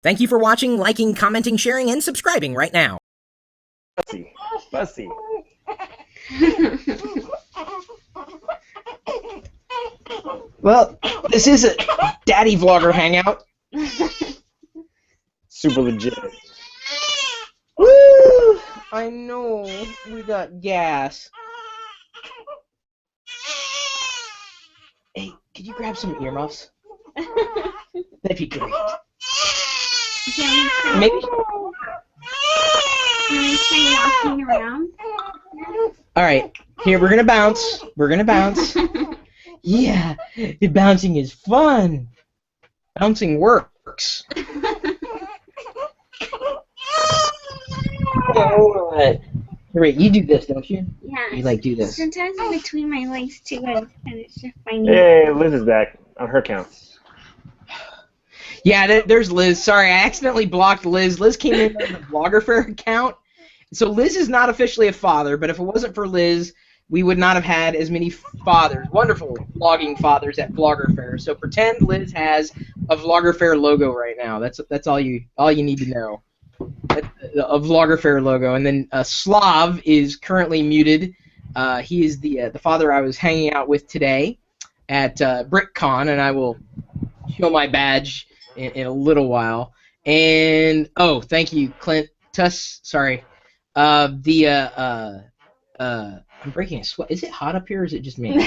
Thank you for watching, liking, commenting, sharing, and subscribing right now. Fussy. Fussy. Well, this is a daddy vlogger hangout. Super legit. Woo! I know, we got gas. Hey, could you grab some earmuffs? That'd be great. Maybe. Walking around. All right, here we're gonna bounce. We're gonna bounce. Yeah, bouncing is fun. Bouncing works. Alright. Wait, you do this, don't you? Yeah. You like do this. Sometimes in between my legs too, and it's just my knee. Hey, Liz is back on her count. Yeah, there's Liz. Sorry, I accidentally blocked Liz. Liz came in on the Vlogger Fair account. So Liz is not officially a father, but if it wasn't for Liz, we would not have had as many fathers, wonderful vlogging fathers at Vlogger Fair. So pretend Liz has a Vlogger Fair logo right now. That's all you need to know. A Vlogger Fair logo, and then Slav is currently muted. He is the father I was hanging out with today at BrickCon, and I will show my badge in a little while. And oh, thank you, Clint Tuss. Sorry. I'm breaking a sweat. Is it hot up here, or is it just me?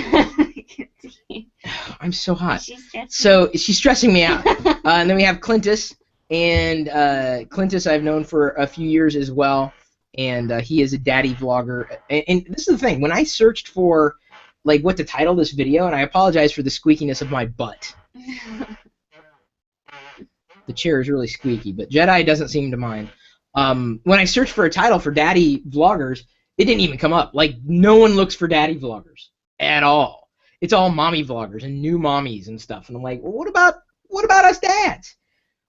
I'm so hot. She's stressing me out. And then we have Clintus. And Clintus I've known for a few years as well, and he is a daddy vlogger. And this is the thing, when I searched for like what to title this video, and I apologize for the squeakiness of my butt. The chair is really squeaky, but Jedi doesn't seem to mind. When I searched for a title for daddy vloggers, it didn't even come up. Like, no one looks for daddy vloggers at all. It's all mommy vloggers and new mommies and stuff. And I'm like, well, what about us dads?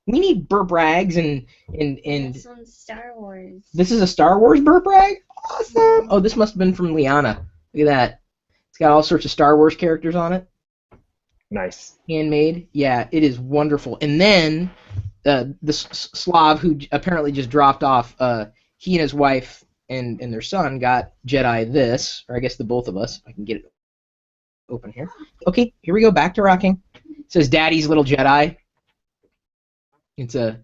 We need burp rags and This one's Star Wars. This is a Star Wars burp rag? Awesome! Oh, this must have been from Liana. Look at that. It's got all sorts of Star Wars characters on it. Nice. Handmade. Yeah, it is wonderful. And then the Slav, who apparently just dropped off, he and his wife and their son got Jedi this, or I guess the both of us. If I can get it open here. Okay, here we go. Back to rocking. It says Daddy's Little Jedi. It's a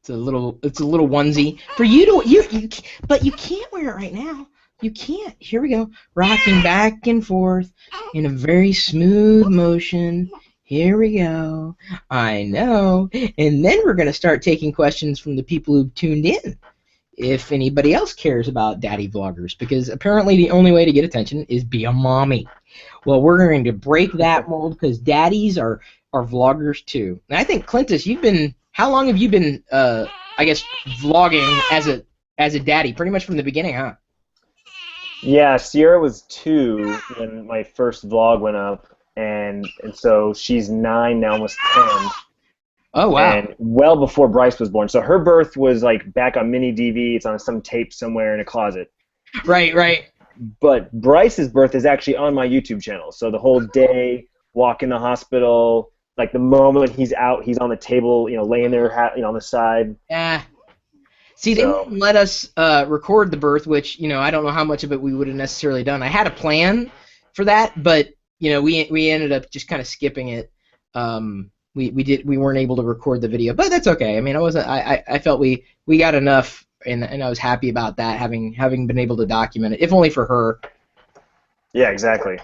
little onesie for you to but you can't wear it right now. You can't. Here we go. Rocking back and forth in a very smooth motion. Here we go. I know. And then we're gonna start taking questions from the people who've tuned in. If anybody else cares about daddy vloggers, because apparently the only way to get attention is be a mommy. Well, we're going to break that mold because daddies are vloggers too. And I think Clintus, how long have you been, I guess, vlogging as a daddy? Pretty much from the beginning, huh? Yeah, Sierra was 2 when my first vlog went up, and so she's 9 now, almost 10. Oh wow! And well before Bryce was born, so her birth was like back on mini DV. It's on some tape somewhere in a closet. Right. But Bryce's birth is actually on my YouTube channel. So the whole day, walk in the hospital. Like the moment he's out, he's on the table, laying there, on the side. Yeah. See, they wouldn't let us record the birth, which I don't know how much of it we would have necessarily done. I had a plan for that, but we ended up just kind of skipping it. We weren't able to record the video, but that's okay. I mean, I felt we got enough, and I was happy about that, having been able to document it, if only for her. Yeah, exactly.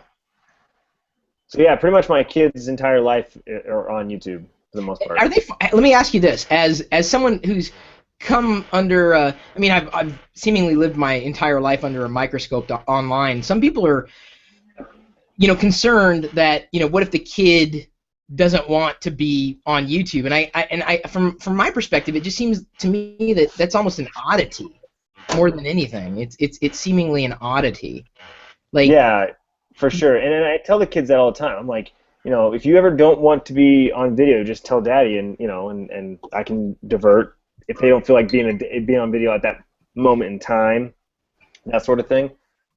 So yeah, pretty much my kids' entire life are on YouTube for the most part. Let me ask you this: as someone who's come under, I've seemingly lived my entire life under a microscope online. Some people are, concerned that what if the kid doesn't want to be on YouTube? And I from my perspective, it just seems to me that that's almost an oddity more than anything. It's seemingly an oddity. Like, yeah. For sure, and I tell the kids that all the time. I'm like, if you ever don't want to be on video, just tell Daddy, and and I can divert if they don't feel like being on video at that moment in time, that sort of thing.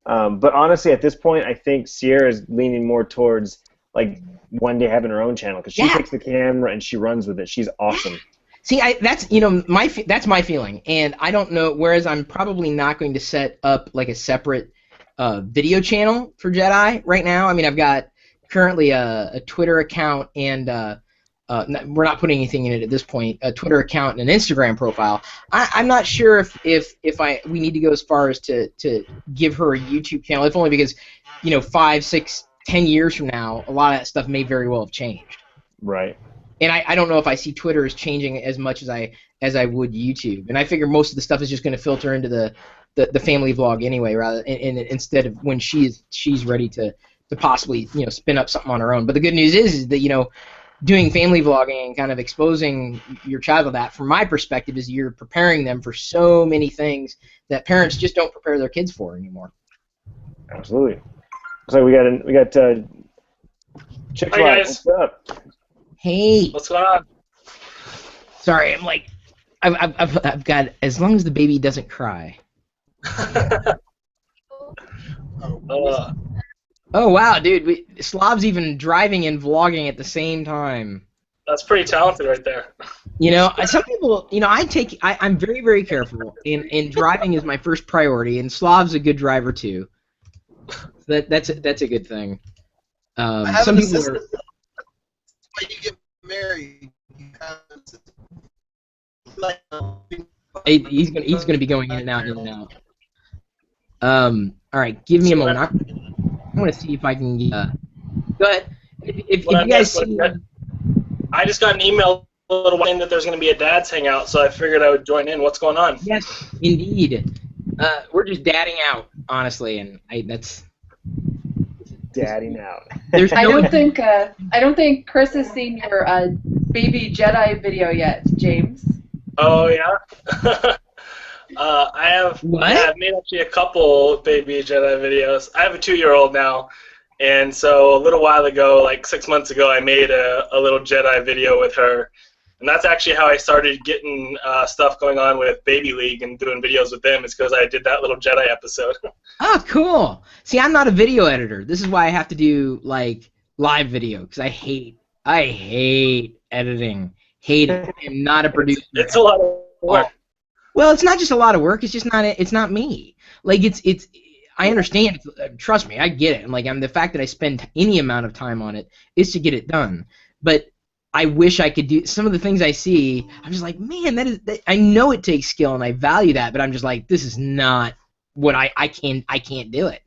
But honestly, at this point, I think Sierra is leaning more towards like one day having her own channel because she takes the camera and she runs with it. She's awesome. See, that's that's my feeling, and I don't know. Whereas I'm probably not going to set up like a separate video channel for Jedi right now. I mean, I've got currently a Twitter account and we're not putting anything in it at this point. A Twitter account and an Instagram profile. I'm not sure if we need to go as far as to give her a YouTube channel. If only because 5, 6, 10 years from now, a lot of that stuff may very well have changed. Right. And I don't know if I see Twitter as changing as much as I would YouTube. And I figure most of the stuff is just going to filter into the family vlog anyway, rather and instead of when she's ready to possibly spin up something on her own. But the good news is that doing family vlogging and kind of exposing your child to that, from my perspective, is you're preparing them for so many things that parents just don't prepare their kids for anymore. Absolutely. So we got Chick Hi guys. What's up? Hey. What's going on? Sorry, I'm like, I've got, as long as the baby doesn't cry. Oh wow, dude! Slav's even driving and vlogging at the same time. That's pretty talented right there. Some people, I'm very, very careful, and driving is my first priority, and Slav's a good driver too. That's a good thing. Some people are. When you get married, you have He's gonna be going in and out, in and out. All right, give me a moment. I'm gonna see if I can. Go ahead. If you guys see. I just got an email a little while saying that there's going to be a dad's hangout, so I figured I would join in. What's going on? Yes, indeed. We're just dadding out, honestly, and that's. Dadding out. There's I no. don't think Chris has seen your baby Jedi video yet, James. Oh yeah. I have. What? Yeah, I've made actually a couple baby Jedi videos. I have a 2-year-old now, and so a little while ago, like 6 months ago, I made a little Jedi video with her, and that's actually how I started getting stuff going on with Baby League and doing videos with them. Is because I did that little Jedi episode. Oh, cool. See, I'm not a video editor. This is why I have to do like live video, because I hate editing. Hate it. I'm not a producer. It's a lot of work. Well, it's not just a lot of work. It's just not. It's not me. Like it's. I understand. Trust me, I get it. And like the fact that I spend any amount of time on it is to get it done. But I wish I could do some of the things I see. I'm just like, man, that I know it takes skill and I value that, but I'm just like, this is not what I can't do it.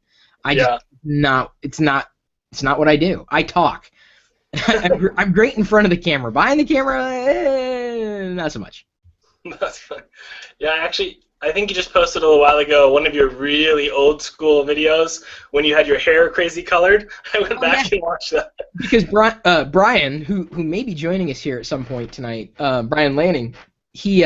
It's not what I do. I talk. I'm great in front of the camera. Behind the camera, not so much. That's fine. Yeah, actually, I think you just posted a little while ago one of your really old school videos when you had your hair crazy colored. I went back and watched that. Because Brian, who may be joining us here at some point tonight, Brian Lanning, he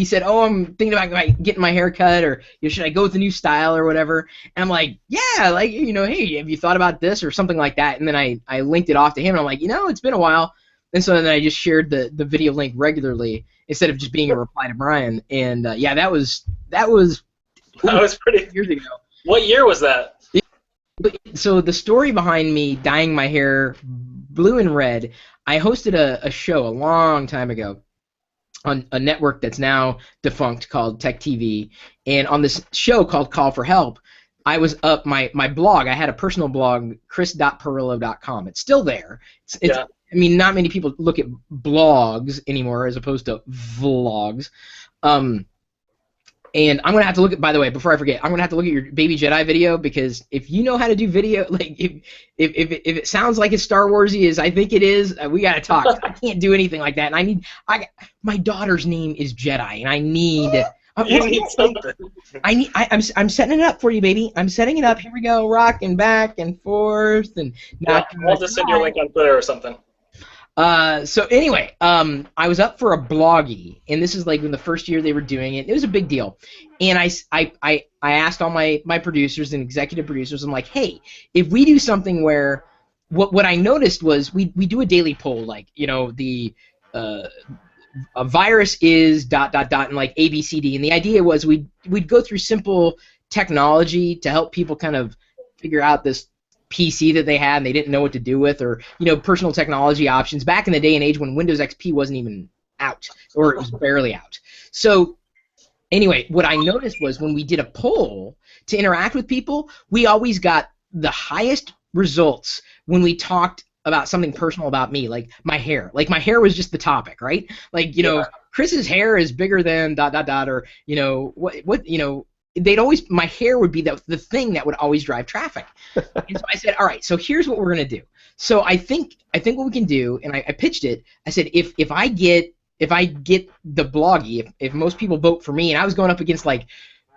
said, "Oh, I'm thinking about getting my hair cut, or should I go with a new style or whatever?" And I'm like, "Yeah, like hey, have you thought about this or something like that?" And then I linked it off to him, and I'm like, it's been a while. And so then I just shared the video link regularly instead of just being a reply to Brian. And yeah, that was pretty years ago. What year was that? So the story behind me dyeing my hair blue and red, I hosted a show a long time ago on a network that's now defunct called Tech TV, and on this show called Call for Help, I was up my blog. I had a personal blog, chris.pirillo.com. It's still there. It's I mean, not many people look at blogs anymore as opposed to vlogs. And I'm going to have to look at, by the way, before I forget, I'm going to have to look at your Baby Jedi video, because if you know how to do video, like if it sounds like as Star Warsy as I think it is, we got to talk. I can't do anything like that. And my daughter's name is Jedi, and I need... You need something. I'm setting it up for you, baby. I'm setting it up. Here we go, rocking back and forth, and I'll just send you a link on Twitter or something. So anyway, I was up for a bloggy, and this is like in the first year they were doing it. It was a big deal, and I asked all my producers and executive producers, I'm like, hey, if we do something where what I noticed was we do a daily poll, like a virus is ... and like ABCD, and the idea was we'd go through simple technology to help people kind of figure out this PC that they had and they didn't know what to do with, or personal technology options back in the day and age when Windows XP wasn't even out, or it was barely out. So anyway, what I noticed was when we did a poll to interact with people, we always got the highest results when we talked about something personal about me, like my hair. Like my hair was just the topic, right? Like, Chris's hair is bigger than ... or, they'd always, my hair would be the thing that would always drive traffic. And so I said, all right, so here's what we're going to do. So I think what we can do, and I pitched it, I said, if I get the bloggy, if most people vote for me, and I was going up against, like,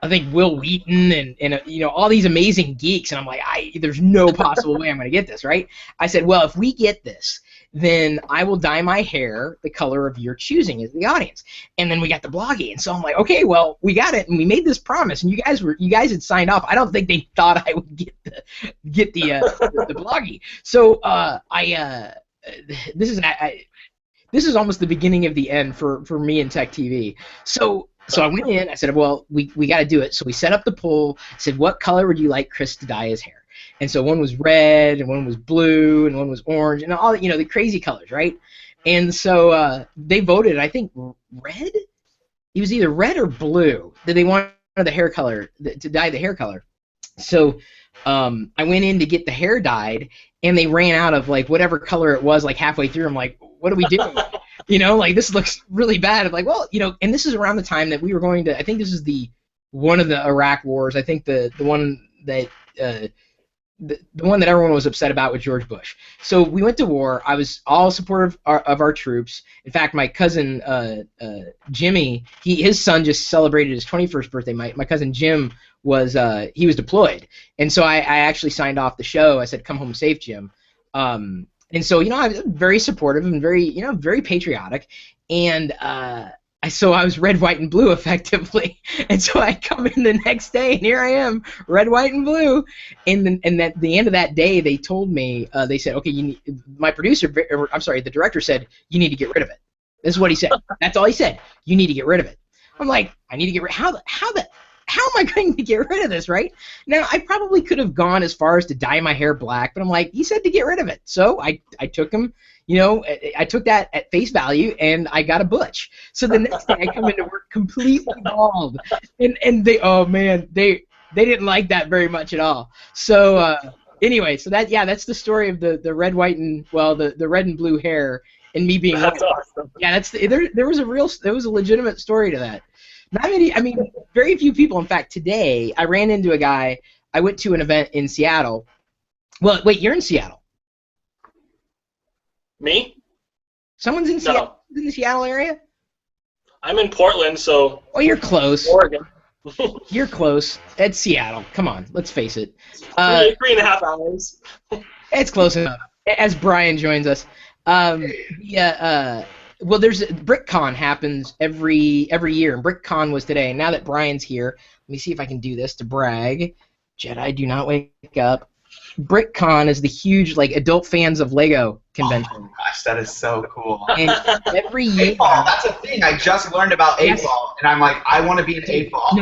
I think Will Wheaton and all these amazing geeks, and I'm like, there's no possible way I'm going to get this, right? I said, well, if we get this, then I will dye my hair the color of your choosing as the audience. And then we got the bloggy, and so I'm like, okay, well, we got it, and we made this promise, and you guys had signed off. I don't think they thought I would get the bloggy. So this is almost the beginning of the end for me and Tech TV. So I went in, I said, well, we got to do it. So we set up the poll. I said, what color would you like Chris to dye his hair? And so one was red, and one was blue, and one was orange, and all the crazy colors, right? And so they voted, I think, red? It was either red or blue that they wanted the hair color, to dye the hair color. So I went in to get the hair dyed, and they ran out of, like, whatever color it was, like, halfway through. I'm like, what are we doing? Like, this looks really bad. I'm like, well, and this is around the time that we were going to, I think this is one of the Iraq wars. I think the one that the one that everyone was upset about with George Bush. So we went to war. I was all supportive of our troops. In fact, my cousin Jimmy, his son just celebrated his 21st birthday. My cousin Jim was deployed, and so I actually signed off the show. I said, "Come home safe, Jim." And so, I was very supportive and very, very patriotic, and so I was red, white, and blue effectively. And so I come in the next day, and here I am, red, white, and blue. And at the end of that day, they told me, they said, okay, the director said, you need to get rid of it. This is what he said. That's all he said. You need to get rid of it. I'm like, I need to get rid. How am I going to get rid of this, right? Now, I probably could have gone as far as to dye my hair black, but I'm like, he said to get rid of it. So I took him, I took that at face value, and I got a butch. So the next day I come into work completely bald. And they didn't like that very much at all. So anyway, so that's the story of the red, white, and, well, the red and blue hair, and me being That's white. awesome. Yeah, there was a legitimate story to that. Very few people. In fact, today I ran into a guy. I went to an event in Seattle. Well, wait, you're in Seattle. Me? Someone's in Seattle. No. In the Seattle area? I'm in Portland, so. Oh, you're close. Oregon. You're close. It's Seattle. Come on, let's face it. 3.5 hours. It's close enough. As Brian joins us. Well, there's BrickCon happens every year, and BrickCon was today. And now that Brian's here, let me see if I can do this to brag. Jedi, do not wake up. BrickCon is the huge, like, adult fans of Lego convention. Oh my gosh, that is so cool. And every year, AFOL, that's a thing. I just learned about AFOL, and I'm like, I want to be an AFOL.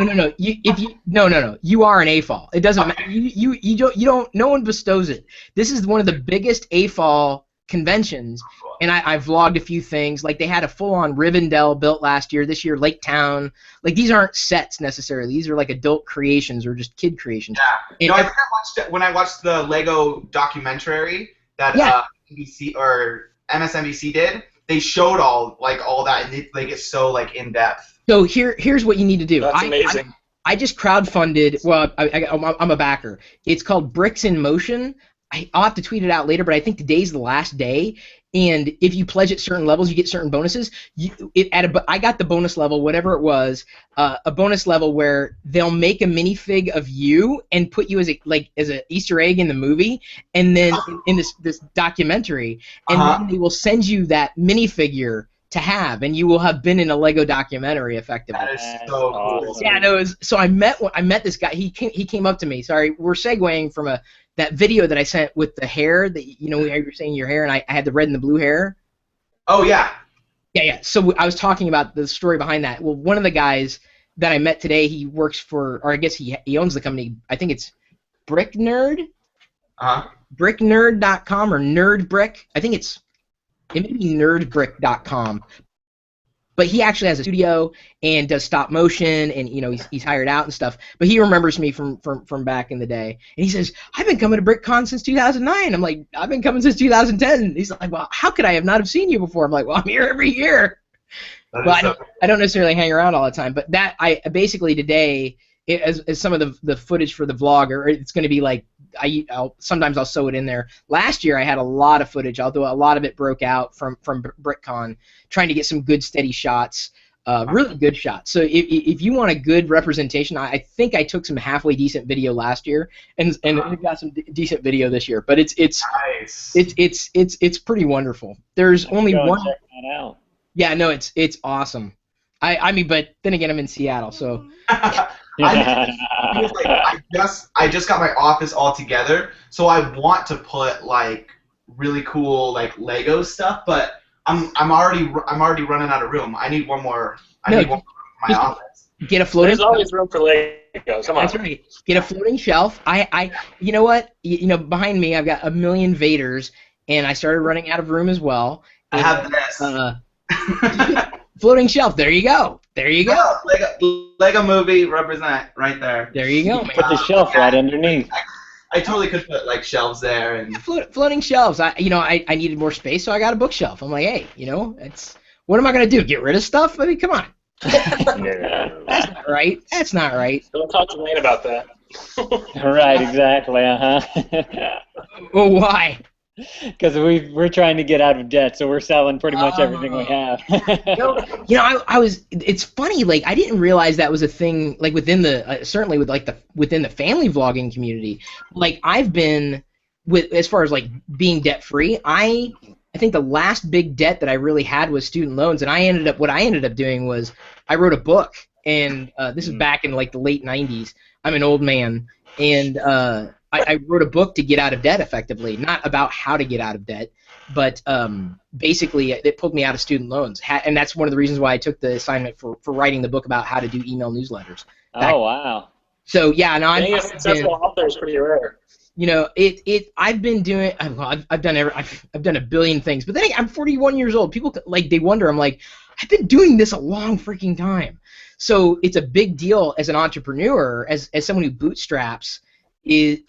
No. You are an AFOL. It doesn't matter. You don't. No one bestows it. This is one of the biggest AFOL conventions, and I vlogged a few things. Like, they had a full-on Rivendell built last year. This year, Lake Town. Like, these aren't sets necessarily. These are like adult creations or just kid creations. Yeah. I think I watched it when I watched the Lego documentary that NBC or MSNBC did. They showed all that, and they get so, like, in depth. So here's what you need to do. That's amazing. I just crowdfunded. Well, I'm a backer. It's called Bricks in Motion. I'll have to tweet it out later, but I think today's the last day, and if you pledge at certain levels, you get certain bonuses. I got the bonus level, whatever it was, a bonus level where they'll make a minifig of you and put you as an Easter egg in the movie, and then in this documentary, and then they will send you that minifigure to have, and you will have been in a Lego documentary effectively. That is so cool. Yeah, no, so I met this guy. He came up to me. Sorry, we're segueing from that video that I sent with the hair that you were saying your hair, and I had the red and the blue hair. Oh yeah. Yeah. So I was talking about the story behind that. Well, one of the guys that I met today, he works for, or I guess he owns the company. I think it's Brick Nerd. Bricknerd.com or Nerd Brick. I think it may be nerdbrick.com. But he actually has a studio and does stop motion, and he's hired out and stuff. But he remembers me from back in the day, and he says, "I've been coming to BrickCon since 2009." I'm like, "I've been coming since 2010." He's like, "Well, how could I have not have seen you before?" I'm like, "Well, I'm here every year." Well, I don't necessarily hang around all the time, but that I basically today, as some of the footage for the vlog, or it's going to be like sometimes I'll sew it in there. Last year I had a lot of footage, although a lot of it broke out from BrickCon, trying to get some good steady shots, really good shots. So if you want a good representation, I think I took some halfway decent video last year, and we got some decent video this year. But it's Nice. it's pretty wonderful. There's only Go and one. check that out. Yeah, no, it's awesome. I mean, but then again, I'm in Seattle, so. I just got my office all together, so I want to put like really cool like Lego stuff, but I'm already running out of room. I need one more. I need one more for my office. Get a floating. There's always room for Legos. Come on. That's right. Get a floating shelf. You know what? Behind me, I've got a million Vaders, and I started running out of room as well. I have this. Floating shelf. There you go. There you go. Lego movie represent right there. There you go, man. Put the shelf right underneath. I totally could put like shelves there and Floating shelves. I needed more space, so I got a bookshelf. I'm like, hey, it's what am I gonna do? Get rid of stuff? I mean, come on. That's not right. That's not right. Don't talk to Lane about that. Right, exactly. Well, why? Because we're trying to get out of debt, so we're selling pretty much everything we have. I was. It's funny. Like, I didn't realize that was a thing. Like within the certainly within the family vlogging community. Like, I've been as far as like being debt free. I think the last big debt that I really had was student loans, and what I ended up doing was I wrote a book, and this is back in like the late '90s. I'm an old man, and I wrote a book to get out of debt effectively, not about how to get out of debt, but basically it pulled me out of student loans, and that's one of the reasons why I took the assignment for writing the book about how to do email newsletters. Oh, wow. So yeah, no, Being a successful author is pretty rare. I've been doing. I've done a billion things, but then I'm 41 years old. People they wonder. I'm like, I've been doing this a long freaking time. So it's a big deal as an entrepreneur, as someone who bootstraps. I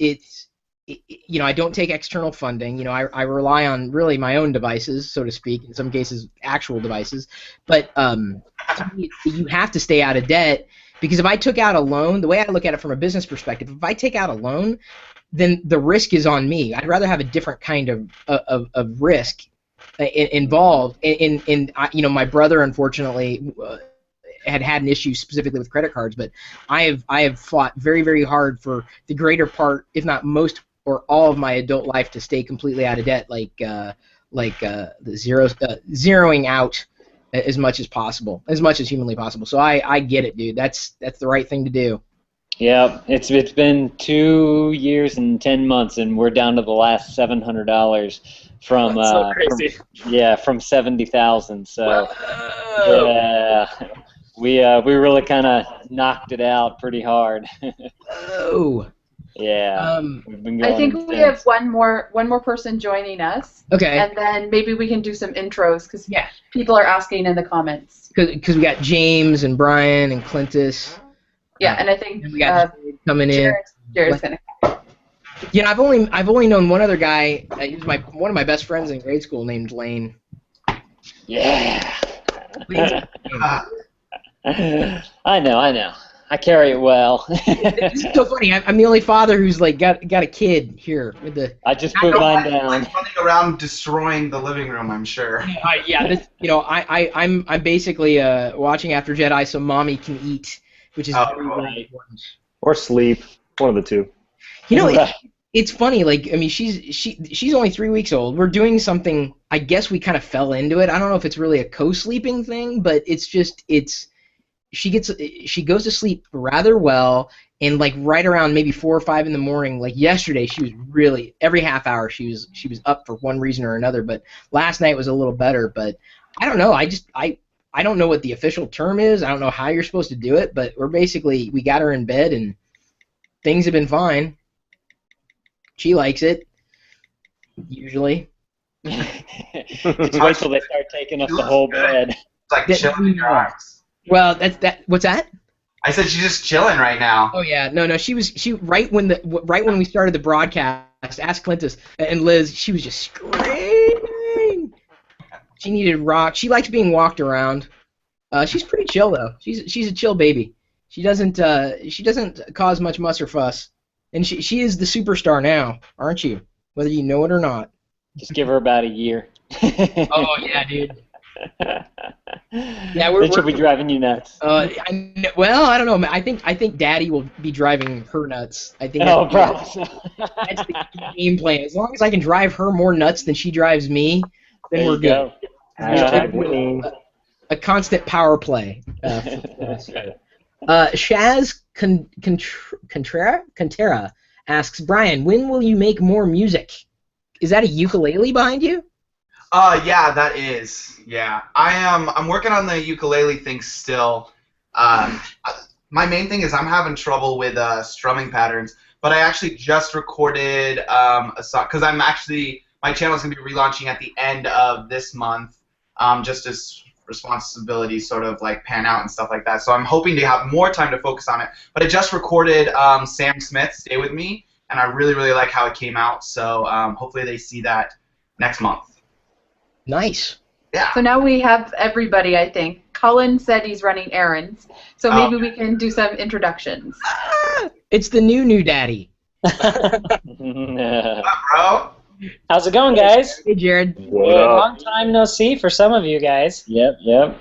don't take external funding. I rely on really my own devices, so to speak, in some cases actual devices. But you have to stay out of debt, because if I took out a loan, the way I look at it from a business perspective, if I take out a loan, then the risk is on me. I'd rather have a different kind of risk involved. And my brother, unfortunately, had an issue specifically with credit cards, but I have fought very, very hard for the greater part, if not most or all of my adult life, to stay completely out of debt, zeroing out as much as possible, as much as humanly possible. So I get it, dude. That's the right thing to do. Yeah, it's been 2 years and 10 months, and we're down to the last $700 from so crazy. from 70,000. So yeah. We really kind of knocked it out pretty hard. Oh. Yeah. I think we have one more person joining us. Okay. And then maybe we can do some intros, because people are asking in the comments. Because we got James and Brian and Clintus. Yeah, and I think and we got coming in. Jared's gonna. I've only known one other guy. He was one of my best friends in grade school, named Lane. Yeah. I know. I carry it well. It's so funny. I'm the only father who's got a kid here with the. I just put mine down. I'm running around destroying the living room, I'm sure. I'm basically watching after Jedi so mommy can eat, which is very important. Or sleep, one of the two. It's funny. She's only 3 weeks old. We're doing something. I guess we kind of fell into it. I don't know if it's really a co-sleeping thing, but she goes to sleep rather well, and right around maybe 4 or 5 in the morning. Like yesterday, she was really every half hour she was up for one reason or another. But last night was a little better. But I don't know. I don't know what the official term is. I don't know how you're supposed to do it. But we got her in bed, and things have been fine. She likes it, usually. Just wait till they start taking up the whole bed. like chilling in your arms. Well, that's that. What's that? I said she's just chilling right now. Oh yeah, no, she right when we started the broadcast. Ask Clintus and Liz. She was just screaming. She needed rock. She likes being walked around. She's pretty chill though. She's a chill baby. She doesn't cause much muss or fuss. And she is the superstar now, aren't you? Whether you know it or not. Just give her about a year. Oh yeah, dude. Yeah, then she'll be driving you nuts. Well, I don't know. I think Daddy will be driving her nuts. I think. Oh, probably. That's the game plan. As long as I can drive her more nuts than she drives me, then There we're you good. go. A constant power play. Shaz Contera asks, Brian, when will you make more music? Is that a ukulele behind you? Yeah, that is. Yeah, I'm working on the ukulele thing still. My main thing is I'm having trouble with strumming patterns, but I actually just recorded a song because my channel is gonna be relaunching at the end of this month, just as responsibilities sort of like pan out and stuff like that. So I'm hoping to have more time to focus on it. But I just recorded Sam Smith, Stay With Me, and I really, really like how it came out. So hopefully they see that next month. Nice. Yeah. So now we have everybody, I think. Cullen said he's running errands, so maybe we can do some introductions. It's the new daddy. What's up, bro? How's it going, guys? Hey, Jared. Long time no see for some of you guys. Yep.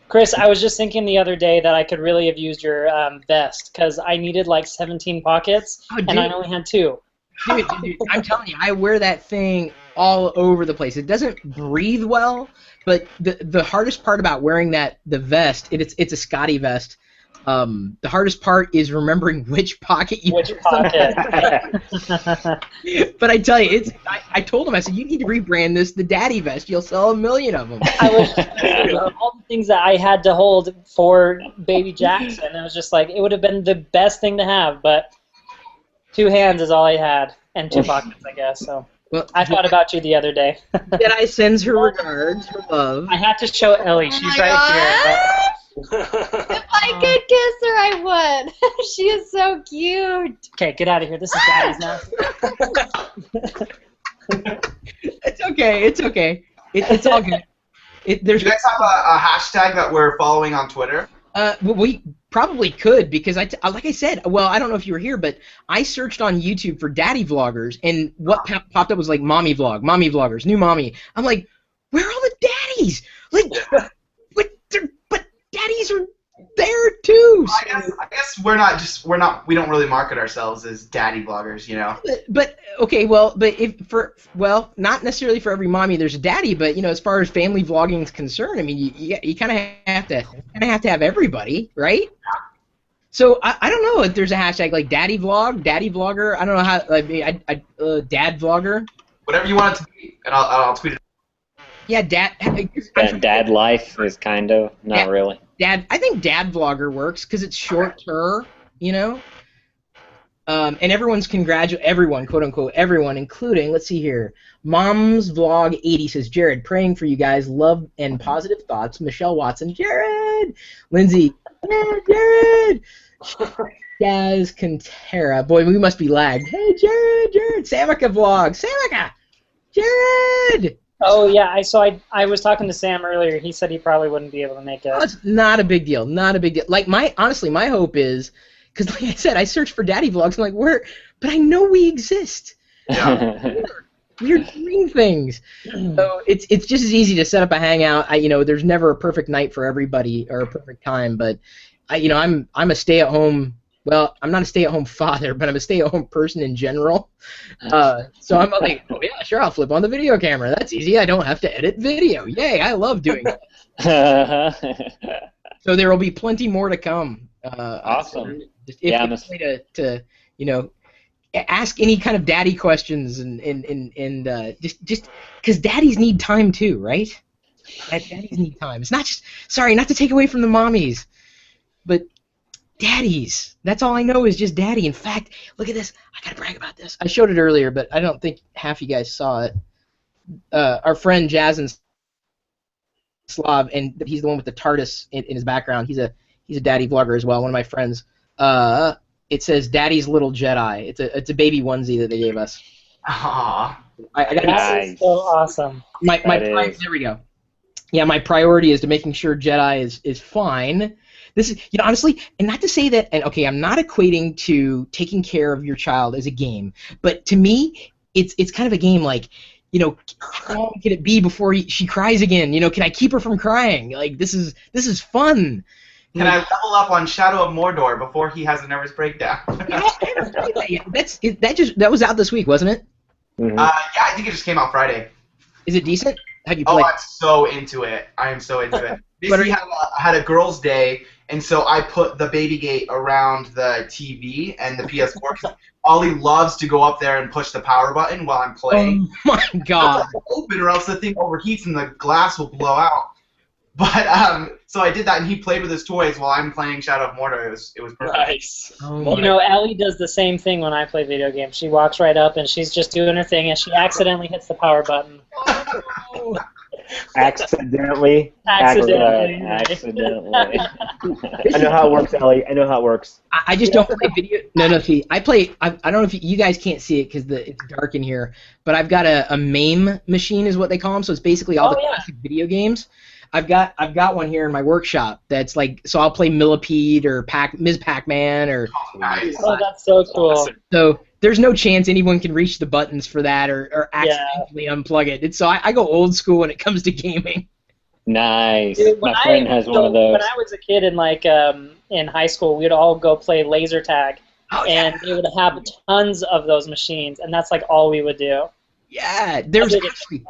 Chris, I was just thinking the other day that I could really have used your vest because I needed like 17 pockets, and I only had 2. Dude, I'm telling you, I wear that thing all over the place. It doesn't breathe well, but the hardest part about wearing the vest, it's a Scotty vest. The hardest part is remembering which pocket you. Which pocket? But I tell you, I told him, I said, you need to rebrand this the Daddy vest. You'll sell 1 million of them. I was all the things that I had to hold for baby Jackson. I was just like, it would have been the best thing to have, but 2 hands is all I had, and 2 pockets, I guess. So well, I thought about you the other day. Jedi sends her regards, her love. I had to show Ellie. She's right here. If I could kiss her, I would. She is so cute. Okay, get out of here. This is Daddy's now. It's okay. It's okay. It's all good. Do you guys have a hashtag that we're following on Twitter? We probably could because like I said, well, I don't know if you were here, but I searched on YouTube for daddy vloggers, and what popped up was like mommy vloggers, new mommy. I'm like, where are all the daddies? Like, but daddies are there too. So. I guess we don't really market ourselves as daddy vloggers, you know. But okay, not necessarily for every mommy there's a daddy, but as far as family vlogging is concerned, I mean, you kind of have to have everybody, right? So I don't know if there's a hashtag like daddy vlog, daddy vlogger. I don't know how. Dad vlogger. Whatever you want it to be, and I'll tweet it. Yeah, dad. Dad life is kind of not really. Dad, I think dad vlogger works because it's short-term, and everyone's everyone, quote unquote, everyone, including, let's see here, Mom's Vlog 80 says, Jared, praying for you guys, love and positive thoughts. Michelle Watson, Jared, Lindsay, yeah, Jared, Jazz Cantera, boy, we must be lagged. Hey, Jared, Samika Vlog, Samika, Jared. Oh yeah, I was talking to Sam earlier. He said he probably wouldn't be able to make it. Oh, it's not a big deal. Not a big deal. Like honestly, my hope is because, like I said, I searched for daddy vlogs. I'm like, where? But I know we exist. Yeah. We're doing things. So it's just as easy to set up a hangout. There's never a perfect night for everybody or a perfect time. But I'm a stay-at-home. Well, I'm not a stay-at-home father, but I'm a stay-at-home person in general. So I'm like, oh yeah, sure, I'll flip on the video camera. That's easy. I don't have to edit video. Yay, I love doing that. So there will be plenty more to come. Awesome. If to ask any kind of daddy questions and just because daddies need time too, right? Daddies need time. It's not just not to take away from the mommies, but daddies. That's all I know is just daddy. In fact, look at this. I gotta brag about this. I showed it earlier, but I don't think half you guys saw it. Our friend Jazz and Slav, and he's the one with the TARDIS in his background. He's a daddy vlogger as well. One of my friends. It says "Daddy's Little Jedi." It's a baby onesie that they gave us. Aww. That is so awesome. There we go. Yeah, my priority is to making sure Jedi is fine. This is, honestly, and not to say that, and okay, I'm not equating to taking care of your child as a game, but to me, it's kind of a game like, how long can it be before she cries again? Can I keep her from crying? Like, this is fun. Can I level up on Shadow of Mordor before he has a nervous breakdown? That was out this week, wasn't it? Mm-hmm. Yeah, I think it just came out Friday. Is it decent? Have you played? Oh, I'm so into it. I am so into it. Basically, I had a girls' day, and so I put the baby gate around the TV and the PS4 because Ollie loves to go up there and push the power button while I'm playing. Oh my god! Open, or else the thing overheats and the glass will blow out. But so I did that, and he played with his toys while I'm playing Shadow of Mordor. It was perfect. Nice. Ellie does the same thing when I play video games. She walks right up and she's just doing her thing, and she accidentally hits the power button. Accidentally. Accidentally. I know how it works, Ellie. I know how it works. I just don't play video. No. See, I play. I don't know if you guys can't see it because it's dark in here. But I've got a MAME machine, is what they call them. So it's basically all the classic video games. I've got one here in my workshop that's like, so I'll play Millipede or Ms. Pac-Man or. Oh, that's so cool. So there's no chance anyone can reach the buttons for that or accidentally unplug it. So I go old school when it comes to gaming. Nice. Dude, my friend has one of those. When I was a kid in high school, we'd all go play laser tag, and we would have tons of those machines, and that's like all we would do. Yeah, there's actually.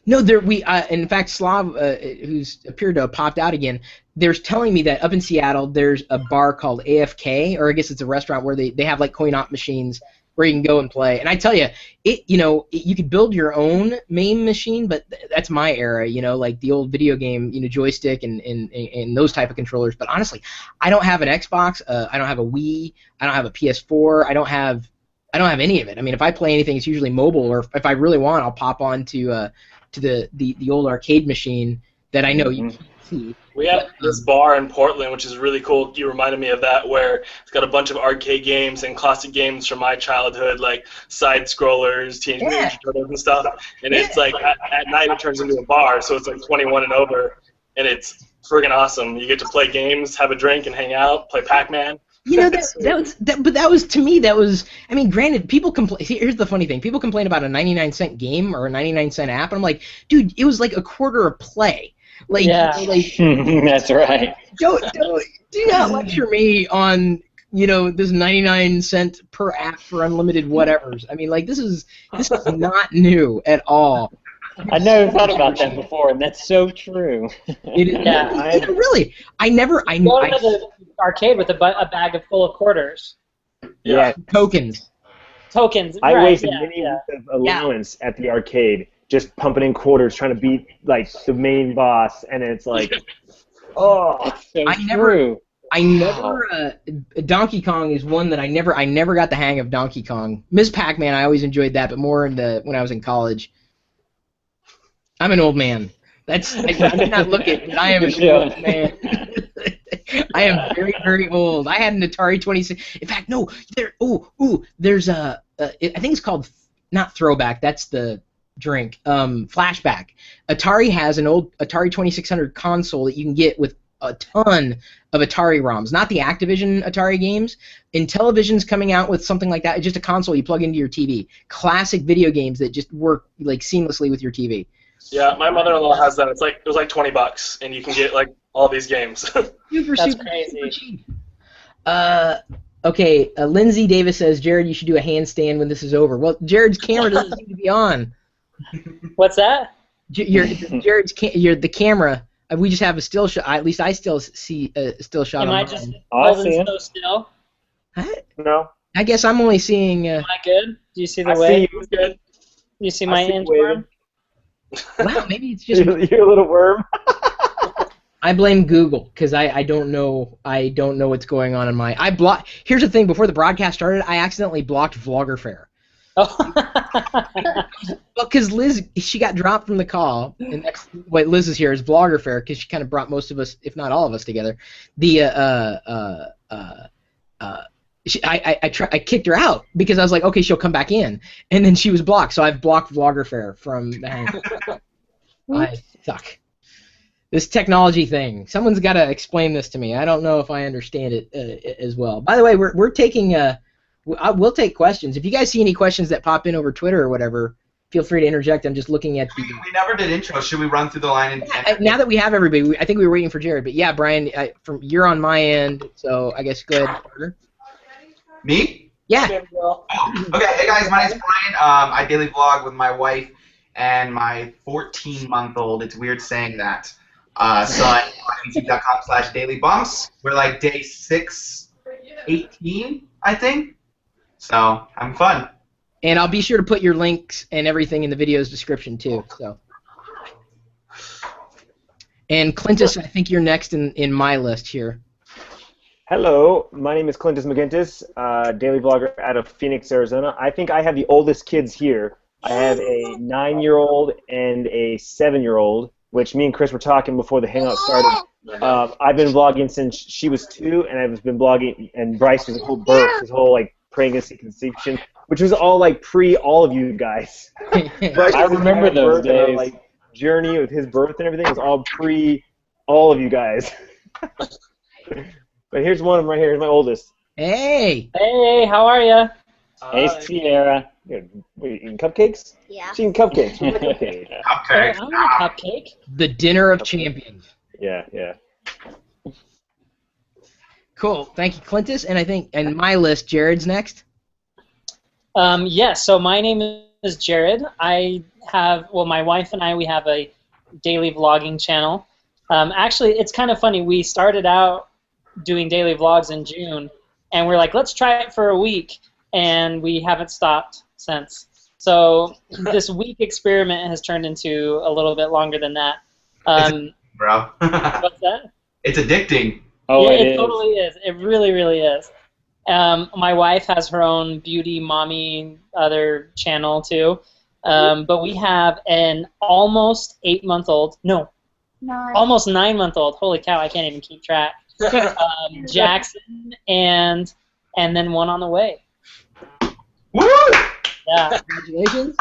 No, in fact, Slav, who's appeared to have popped out again, there's telling me that up in Seattle there's a bar called AFK, or I guess it's a restaurant where they have like coin-op machines where you can go and play. And I tell you, you could build your own MAME machine, but that's my era, like the old video game, joystick and those type of controllers. But honestly, I don't have an Xbox, I don't have a Wii, I don't have a PS4, I don't have any of it. I mean, if I play anything, it's usually mobile, or if I really want, I'll pop on to the old arcade machine that I know you can't see. We have this bar in Portland, which is really cool. You reminded me of that, where it's got a bunch of arcade games and classic games from my childhood, like side scrollers, Teenage Mutant Ninja Turtles and stuff. And it's like at night it turns into a bar, so it's like 21 and over, and it's friggin' awesome. You get to play games, have a drink, and hang out, play Pac-Man. That was to me. That was. I mean, granted, people complain. Here's the funny thing: people complain about a 99-cent game or a 99-cent app, and I'm like, dude, it was like a quarter a play. Like, that's right. Do not lecture me on this 99-cent per app for unlimited whatevers. I mean, like this is not new at all. I never thought about that before, and that's so true. Really, I never. I go to the arcade with a bag full of quarters. Yeah, tokens. I wasted many weeks of allowance at the arcade, just pumping in quarters, trying to beat like the main boss, and it's like, that's so true. I never. Donkey Kong is one that I never got the hang of. Donkey Kong, Ms. Pac-Man, I always enjoyed that, but more when I was in college. I'm an old man. I did not look it, but I am an old man. I am very, very old. I had an Atari 26. In fact, no. There's I think it's called not Throwback. That's the drink. Flashback. Atari has an old Atari 2600 console that you can get with a ton of Atari ROMs. Not the Activision Atari games. Intellivision's coming out with something like that. It's just a console you plug into your TV. Classic video games that just work like seamlessly with your TV. Yeah, my mother-in-law has that. It was like $20, and you can get like all these games. That's crazy. Okay, Lindsay Davis says, Jared, you should do a handstand when this is over. Well, Jared's camera doesn't seem to be on. What's that? The camera. We just have a still shot. At least I still see a still shot. Am I just holding so still? No. I guess I'm only seeing. Am I good? Do you see the way? See you good. You see my inchworm? Wow, maybe it's just you're a little worm. I blame Google because I don't know what's going on in my Here's the thing: before the broadcast started, I accidentally blocked Vlogger Fair. Oh. Well, because Liz, she got dropped from the call, and that's what Liz is here is Blogger Fair, because she kind of brought most of us, if not all of us, together. I kicked her out because I was like, okay, she'll come back in, and then she was blocked, so I've blocked Vlogger Fair from the hangout. I suck. This technology thing. Someone's got to explain this to me. I don't know if I understand it as well. By the way, we're taking we'll take questions. If you guys see any questions that pop in over Twitter or whatever, feel free to interject. I'm just looking at the. We never did intro. Should we run through the line? Now that we have everybody, I think we were waiting for Jared. But yeah, Brian, you're on my end, so I guess go ahead, partner. Me? Yeah. Oh, okay. Hey guys, my name's Brian. I daily vlog with my wife and my 14-month-old. It's weird saying that. Son on YouTube.com/dailybumps. We're like day 618, I think. So having fun. And I'll be sure to put your links and everything in the video's description too. So. And Clintus, I think you're next in my list here. Hello, my name is Clintus McGintis, daily vlogger out of Phoenix, Arizona. I think I have the oldest kids here. I have a 9-year-old and a 7-year-old, which me and Chris were talking before the hangout started. I've been vlogging since she was 2, and I've been vlogging, and Bryce was a whole birth, his whole like pregnancy conception, which was all like pre all of you guys. I remember those days. Our, like, journey with his birth and everything was all pre all of you guys. But here's one of them right here. Here's my oldest. Hey. Hey, how are you? Hey, Sierra. Wait, eating cupcakes? Yeah. She's eating cupcakes. What's a cupcake? Okay. I'm a cupcake. The dinner of champions. Yeah, yeah. Cool. Thank you, Clintus. And I think in my list, Jared's next. Yes, so my name is Jared. My wife and I, we have a daily vlogging channel. Actually, it's kind of funny. We started out doing daily vlogs in June, and we're like, let's try it for a week, and we haven't stopped since. So this week experiment has turned into a little bit longer than that. Bro. What's that? It's addicting. Oh, yeah, it it totally is. It really, really is. My wife has her own beauty mommy other channel too, but we have an almost 8-month-old. No, almost 9-month-old. Holy cow! I can't even keep track. Jackson and then one on the way. Woo! Yeah. Congratulations.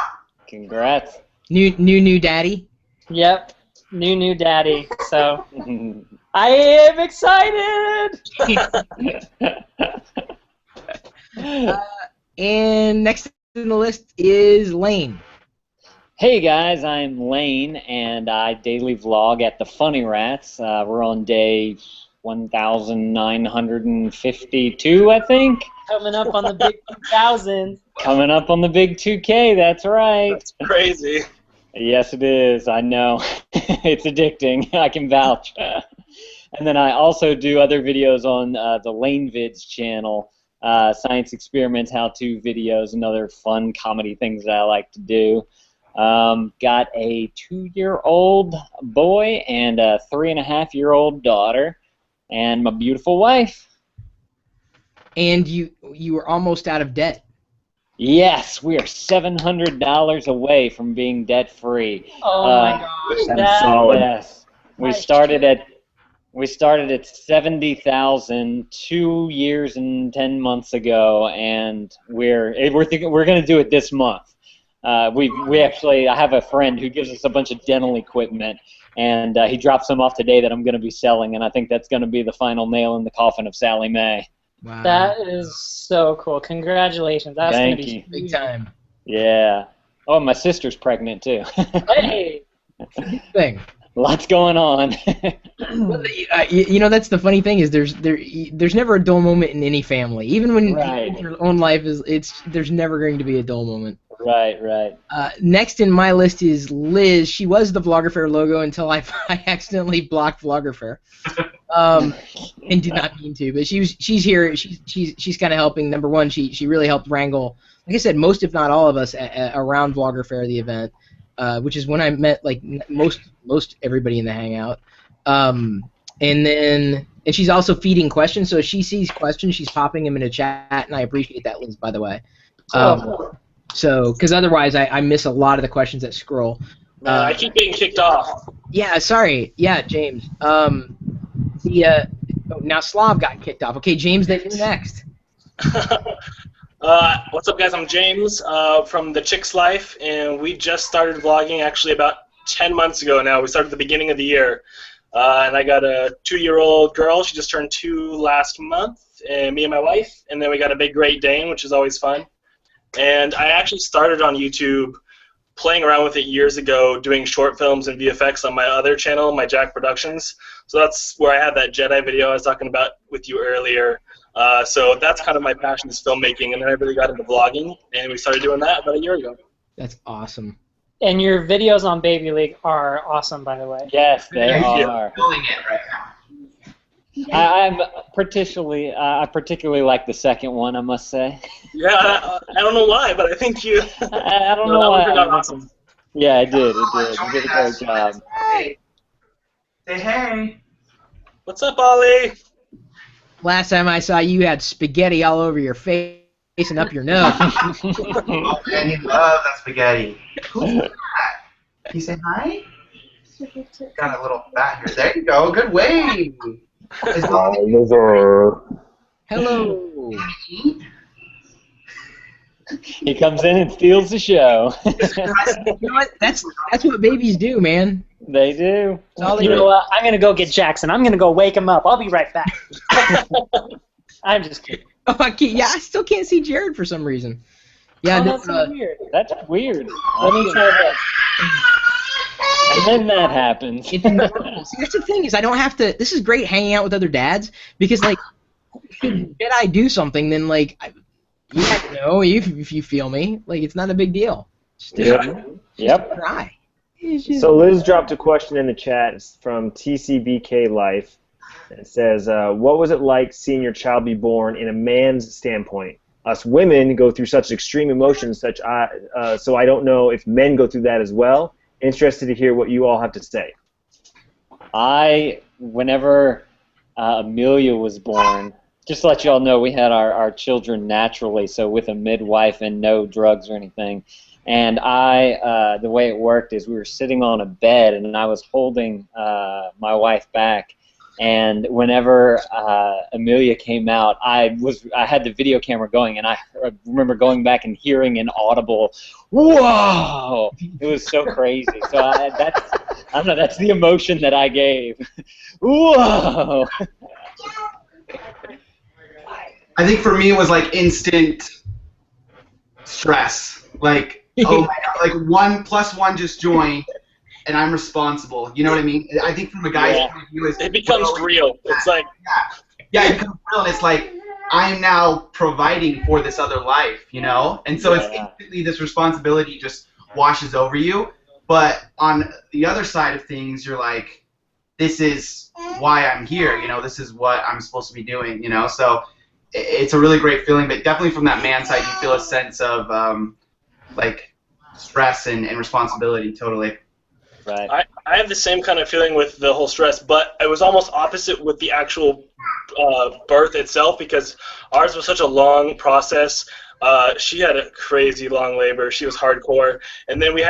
Congrats. New daddy. Yep. New daddy. So I am excited. And next on the list is Lane. Hey guys, I'm Lane, and I daily vlog at the Funny Rats. We're on day 1,952, I think. Coming up on the big 2,000. Coming up on the big 2K, that's right. That's crazy. Yes, it is. I know. It's addicting. I can vouch. And then I also do other videos on the Lane Vids channel, science experiments, how-to videos, and other fun comedy things that I like to do. Got a 2-year-old boy and a 3.5-year-old daughter, and my beautiful wife. And you were almost out of debt. Yes, we are $700 away from being debt-free. Oh my gosh, That's solid. Yes, we started at 70,000 2 years and 10 months ago, and we're thinking we're going to do it this month. I have a friend who gives us a bunch of dental equipment, and he dropped some off today that I'm going to be selling, and I think that's going to be the final nail in the coffin of Sally Mae. Wow. That is so cool. Congratulations. That's going to be Thank you. Big time. Yeah. Oh, my sister's pregnant too. Hey. Thing. Lots going on. That's the funny thing is there's never a dull moment in any family. Even when your own life there's never going to be a dull moment. Right. Next in my list is Liz. She was the Vlogger Fair logo until I accidentally blocked Vlogger Fair, and did not mean to. But she's here. She's kind of helping. Number one, she really helped wrangle, like I said, most if not all of us around Vlogger Fair, the event, which is when I met like most everybody in the hangout. And she's also feeding questions. So if she sees questions, she's popping them in a chat, and I appreciate that, Liz, by the way. So, because otherwise I miss a lot of the questions that scroll. I keep getting kicked off. Yeah, sorry. Yeah, James. Now Slav got kicked off. Okay, James, then you're next. What's up, guys? I'm James from The Chick's Life, and we just started vlogging actually about 10 months ago now. We started at the beginning of the year. And I got a 2-year-old girl. She just turned 2 last month, and me and my wife. And then we got a big Great Dane, which is always fun. And I actually started on YouTube playing around with it years ago, doing short films and VFX on my other channel, my Jack Productions. So that's where I had that Jedi video I was talking about with you earlier. So that's kind of my passion is filmmaking, and then I really got into vlogging, and we started doing that about a year ago. That's awesome. And your videos on Baby League are awesome, by the way. Yes, they are. I'm feeling it right now. I particularly like the second one, I must say. Yeah, I don't know why, but I think you. I don't know why. Awesome. Yeah, it did. You did a great job. Hey. Say hey. What's up, Ollie? Last time I saw you had spaghetti all over your face and up your nose. Oh man, you love that spaghetti. Who's that? Can you say hi? Got a little fat here. There you go. Good wave. Hello. He comes in and steals the show. You know what? That's what babies do, man. They do. You know what? I'm going to go get Jackson. I'm going to go wake him up. I'll be right back. I'm just kidding. Oh, I still can't see Jared for some reason. Yeah, that's so weird. That's weird. Let me try that. And then that happens. See, that's the thing is I don't have to. This is great hanging out with other dads because like, should Jedi do something, then like, if you feel me, like it's not a big deal. Yep. Try. So Liz dropped a question in the chat. It's from TCBK Life. It says, what was it like seeing your child be born in a man's standpoint? Us women go through such extreme emotions, so I don't know if men go through that as well. Interested to hear what you all have to say. Whenever Amelia was born, just to let you all know, we had our children naturally, so with a midwife and no drugs or anything. And the way it worked is we were sitting on a bed, and I was holding my wife back. And whenever Amelia came out, I had the video camera going, and I remember going back and hearing an audible, "Whoa!" It was so crazy. So I don't know. That's the emotion that I gave. Whoa! I think for me it was like instant stress. Like, oh my God, like 1 + 1 just joined, and I'm responsible. You know what I mean? I think from a guy's point of view, it becomes real. It's like it becomes real, and it's like I'm now providing for this other life, you know? And so it's instantly this responsibility just washes over you. But on the other side of things, you're like, this is why I'm here. You know, this is what I'm supposed to be doing. You know, so it's a really great feeling. But definitely from that man side, you feel a sense of like stress and responsibility. Totally. Right. I have the same kind of feeling with the whole stress, but it was almost opposite with the actual birth itself, because ours was such a long process. She had a crazy long labor. She was hardcore. And then we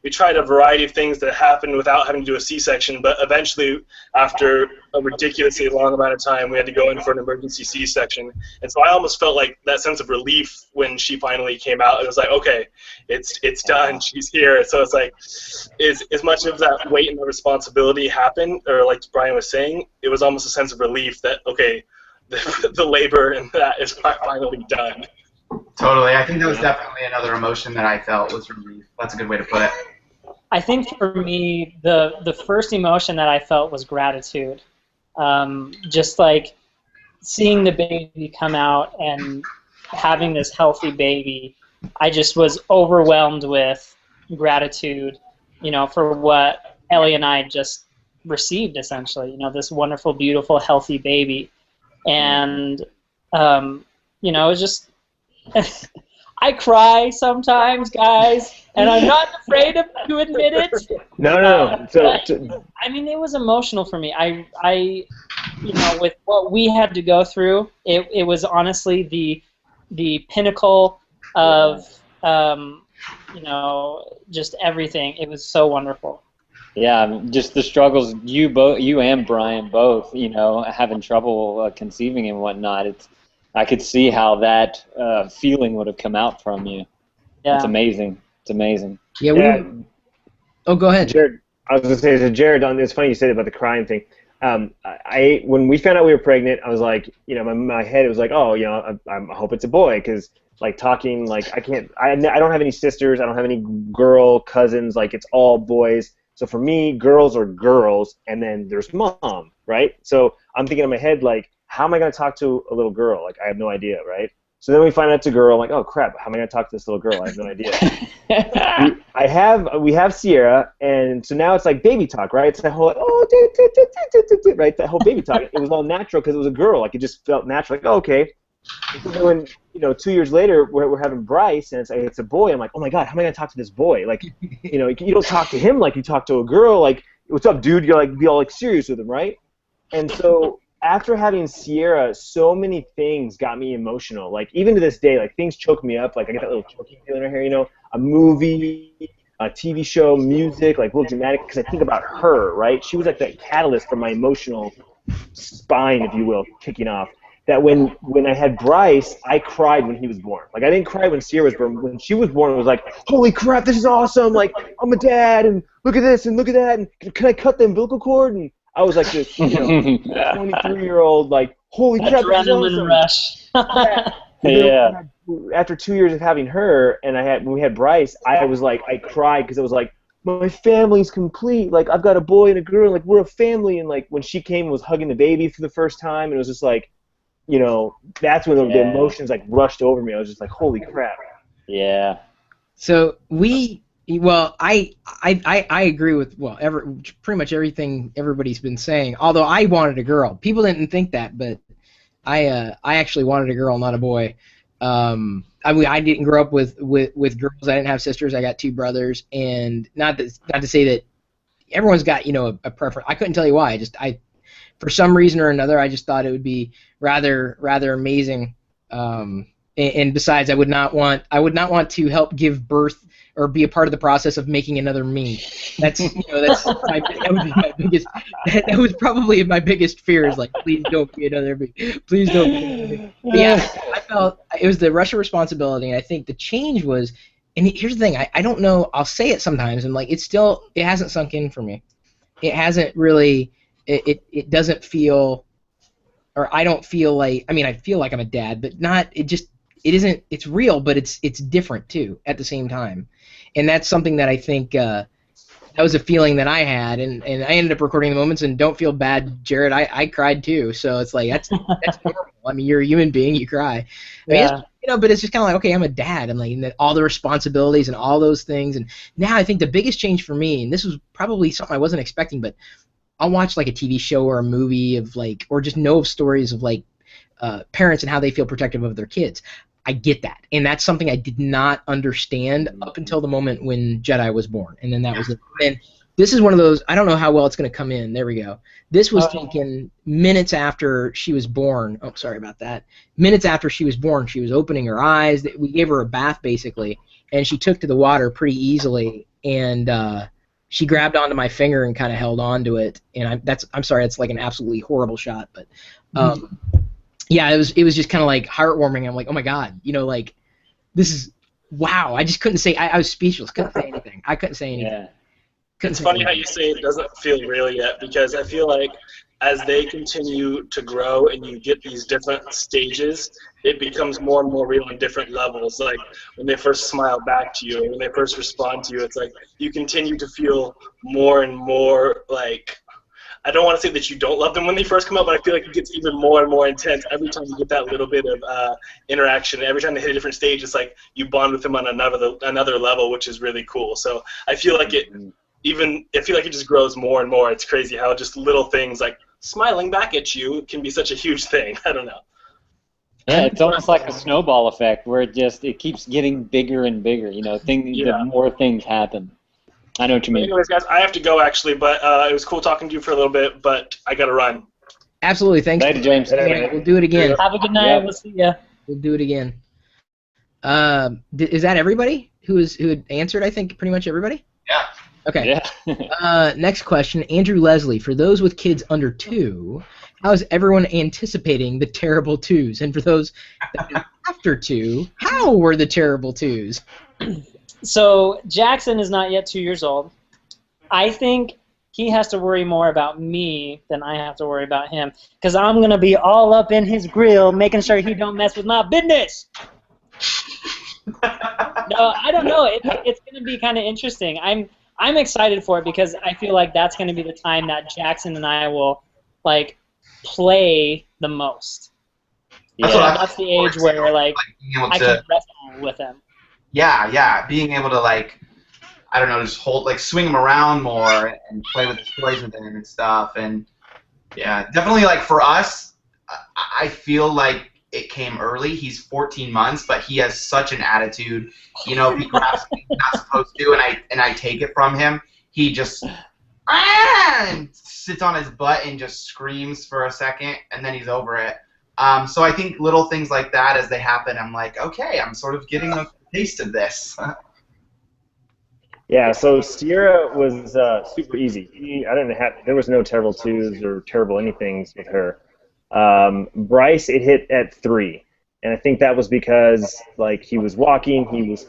tried a variety of things that happened without having to do a C-section, but eventually, after a ridiculously long amount of time, we had to go in for an emergency C-section. And so I almost felt like that sense of relief when she finally came out. It was like, okay, it's done. She's here. So it's like, as much of that weight and the responsibility happened, or like Brian was saying, it was almost a sense of relief that, okay, the labor and that is finally done. Totally. I think that was definitely another emotion that I felt was relief. That's a good way to put it. I think for me, the first emotion that I felt was gratitude. Just like seeing the baby come out and having this healthy baby, I just was overwhelmed with gratitude, you know, for what Ellie and I just received, essentially, you know, this wonderful, beautiful, healthy baby. And, you know, it was just... I cry sometimes, guys, and I'm not afraid to admit it. No. I mean, it was emotional for me. I, you know, with what we had to go through, it was honestly the pinnacle of you know, just everything. It was so wonderful. Yeah, just the struggles you and Brian both, you know, having trouble conceiving and whatnot. I could see how that feeling would have come out from you. Yeah. It's amazing. It's amazing. Yeah. Oh, go ahead, Jared. I was going to say to Jared, it's funny you said about the crying thing. When we found out we were pregnant, I was like, you know, my head, it was like, oh, you know, I hope it's a boy, because like talking, like I don't have any sisters, I don't have any girl cousins, like it's all boys. So for me, girls are girls, and then there's mom, right? So I'm thinking in my head, like, how am I going to talk to a little girl? Like, I have no idea, right? So then we find out it's a girl. I'm like, oh crap, how am I going to talk to this little girl? I have no idea. we have Sierra, and so now it's like baby talk, right? It's that whole right, that whole baby talk. It was all natural because it was a girl. Like it just felt natural. Like, oh, okay. And so when 2 years later we're having Bryce, and it's a boy. I'm like, oh my god, how am I going to talk to this boy? Like, you know, you don't talk to him like you talk to a girl. Like, what's up, dude? You're like be all like serious with him, right? And so after having Sierra, so many things got me emotional. Like, even to this day, like, things choke me up. Like, I get that little choking feeling in her hair, you know, a movie, a TV show, music, like, a little dramatic, because I think about her, right? She was, like, that catalyst for my emotional spine, if you will, kicking off. That when I had Bryce, I cried when he was born. Like, I didn't cry when Sierra was born. When she was born, it was like, holy crap, this is awesome. Like, I'm a dad, and look at this, and look at that, and can I cut the umbilical cord? And I was like this, 23-year-old, like, holy crap, adrenaline rush. Yeah. After 2 years of having her, and when we had Bryce, I was like, I cried because it was like, my family's complete. Like, I've got a boy and a girl. Like, we're a family. And like, when she came and was hugging the baby for the first time, and it was just like, you know, that's when the emotions like rushed over me. I was just like, holy crap. Yeah. So I agree with pretty much everything everybody's been saying. Although I wanted a girl, people didn't think that, but I actually wanted a girl, not a boy. I didn't grow up with girls. I didn't have sisters. I got two brothers, and not to say that everyone's got a preference. I couldn't tell you why. For some reason or another, I just thought it would be rather amazing. And besides, I would not want to help give birth or be a part of the process of making another me. That would be my biggest. That was probably my biggest fear. Is like, please don't be another me. Please don't be another me. But yeah, I felt it was the rush of responsibility, and I think the change was. And here's the thing, I don't know. I'll say it sometimes, and like it hasn't sunk in for me. It hasn't really. It doesn't feel, or I don't feel like. I mean, I feel like I'm a dad, but not. It isn't. It's real, but it's different too at the same time, and that's something that I think that was a feeling that I had, and I ended up recording the moments. And don't feel bad, Jared. I cried too, so it's like that's normal. I mean, you're a human being, you cry. I mean, but it's just kind of like, okay, I'm a dad, and like all the responsibilities and all those things. And now I think the biggest change for me, and this was probably something I wasn't expecting, but I'll watch like a TV show or a movie of like, or just know of stories of like parents and how they feel protective of their kids. I get that, and that's something I did not understand up until the moment when Jedi was born, and then that was it. And this is one of those, I don't know how well it's going to come in. There we go. This was taken minutes after she was born. Oh, sorry about that. Minutes after she was born, she was opening her eyes. We gave her a bath, basically, and she took to the water pretty easily, and she grabbed onto my finger and kind of held on to it. And I'm sorry, it's like an absolutely horrible shot, but yeah, it was just kind of like heartwarming. I'm like, oh my god, like this is wow. I just couldn't say. I was speechless. Couldn't say anything. I couldn't say anything. Yeah. It's funny how you say it doesn't feel real yet, because I feel like as they continue to grow and you get these different stages, it becomes more and more real on different levels. Like when they first smile back to you, when they first respond to you, it's like you continue to feel more and more like, I don't want to say that you don't love them when they first come out, but I feel like it gets even more and more intense every time you get that little bit of interaction. Every time they hit a different stage, it's like you bond with them on another level, which is really cool. So I feel like it just grows more and more. It's crazy how just little things like smiling back at you can be such a huge thing. I don't know. Yeah, it's almost like a snowball effect where it keeps getting bigger and bigger. The more things happen. I know what you mean. Anyways, guys, I have to go actually, but it was cool talking to you for a little bit, but I gotta run. Absolutely, thanks. Later, James. We'll do it again. Have a good night. We'll see ya. We'll do it again. Is that everybody who had answered? I think pretty much everybody. Yeah. Okay. Yeah. Next question, Andrew Leslie. For those with kids under 2, how is everyone anticipating the terrible 2s? And for those after 2, how were the terrible 2s? So Jackson is not yet 2 years old. I think he has to worry more about me than I have to worry about him, because I'm gonna be all up in his grill, making sure he don't mess with my business. No, I don't know. It's gonna be kind of interesting. I'm excited for it because I feel like that's gonna be the time that Jackson and I will like play the most. That's the age where like I can wrestle with him. Yeah, being able to like, I don't know, just swing him around more and play with his toys with him and stuff. And yeah, definitely like for us, I feel like it came early. He's 14 months, but he has such an attitude. You know, he grabs something he's not supposed to, and I take it from him. He just and sits on his butt and just screams for a second, and then he's over it. So I think little things like that as they happen, I'm like, okay, I'm sort of getting a taste of this. Yeah, so Sierra was super easy. There was no terrible 2s or terrible anythings with her. Bryce, it hit at 3, and I think that was because like he was walking, he was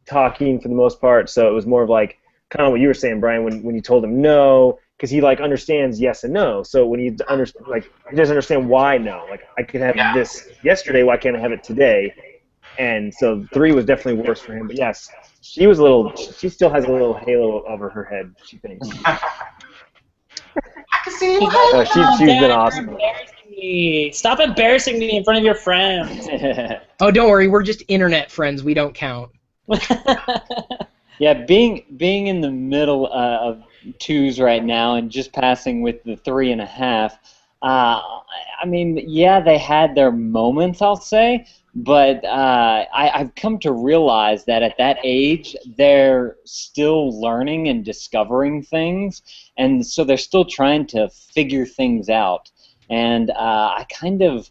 talking for the most part, so it was more of like kind of what you were saying, Brian, when you told him no, because he like understands yes and no. So when he he doesn't understand why no. Like I could have this yesterday, why can't I have it today? And so 3 was definitely worse for him. But yes, she still has a little halo over her head, she thinks. I can see she's been awesome. Stop embarrassing me in front of your friends. Oh, don't worry, we're just internet friends. We don't count. Yeah, being in the middle of 2s right now and just passing with the 3.5. I mean, yeah, they had their moments, I'll say, but I've come to realize that at that age, they're still learning and discovering things, and so they're still trying to figure things out. And I kind of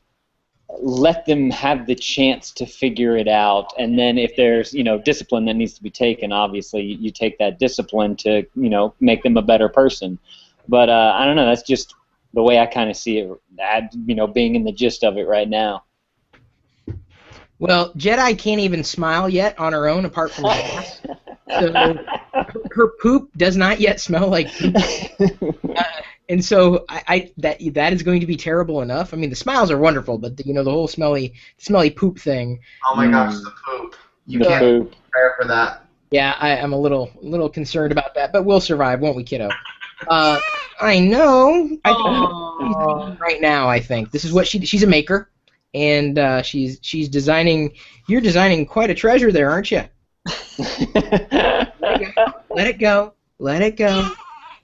let them have the chance to figure it out, and then if there's discipline that needs to be taken, obviously you take that discipline to make them a better person. But I don't know, that's just the way I kind of see it, being in the gist of it right now. Well, Jedi can't even smile yet on her own apart from gas. So her poop does not yet smell like poop. And so that is going to be terrible enough. I mean, the smiles are wonderful, but the whole smelly poop thing. Oh my gosh, the poop! You can't prepare for that. Yeah, I'm a little concerned about that, but we'll survive, won't we, kiddo? I know. Right now, I think this is what she's a maker, and she's designing. You're designing quite a treasure there, aren't you? Let it go. Let it go. Let it go.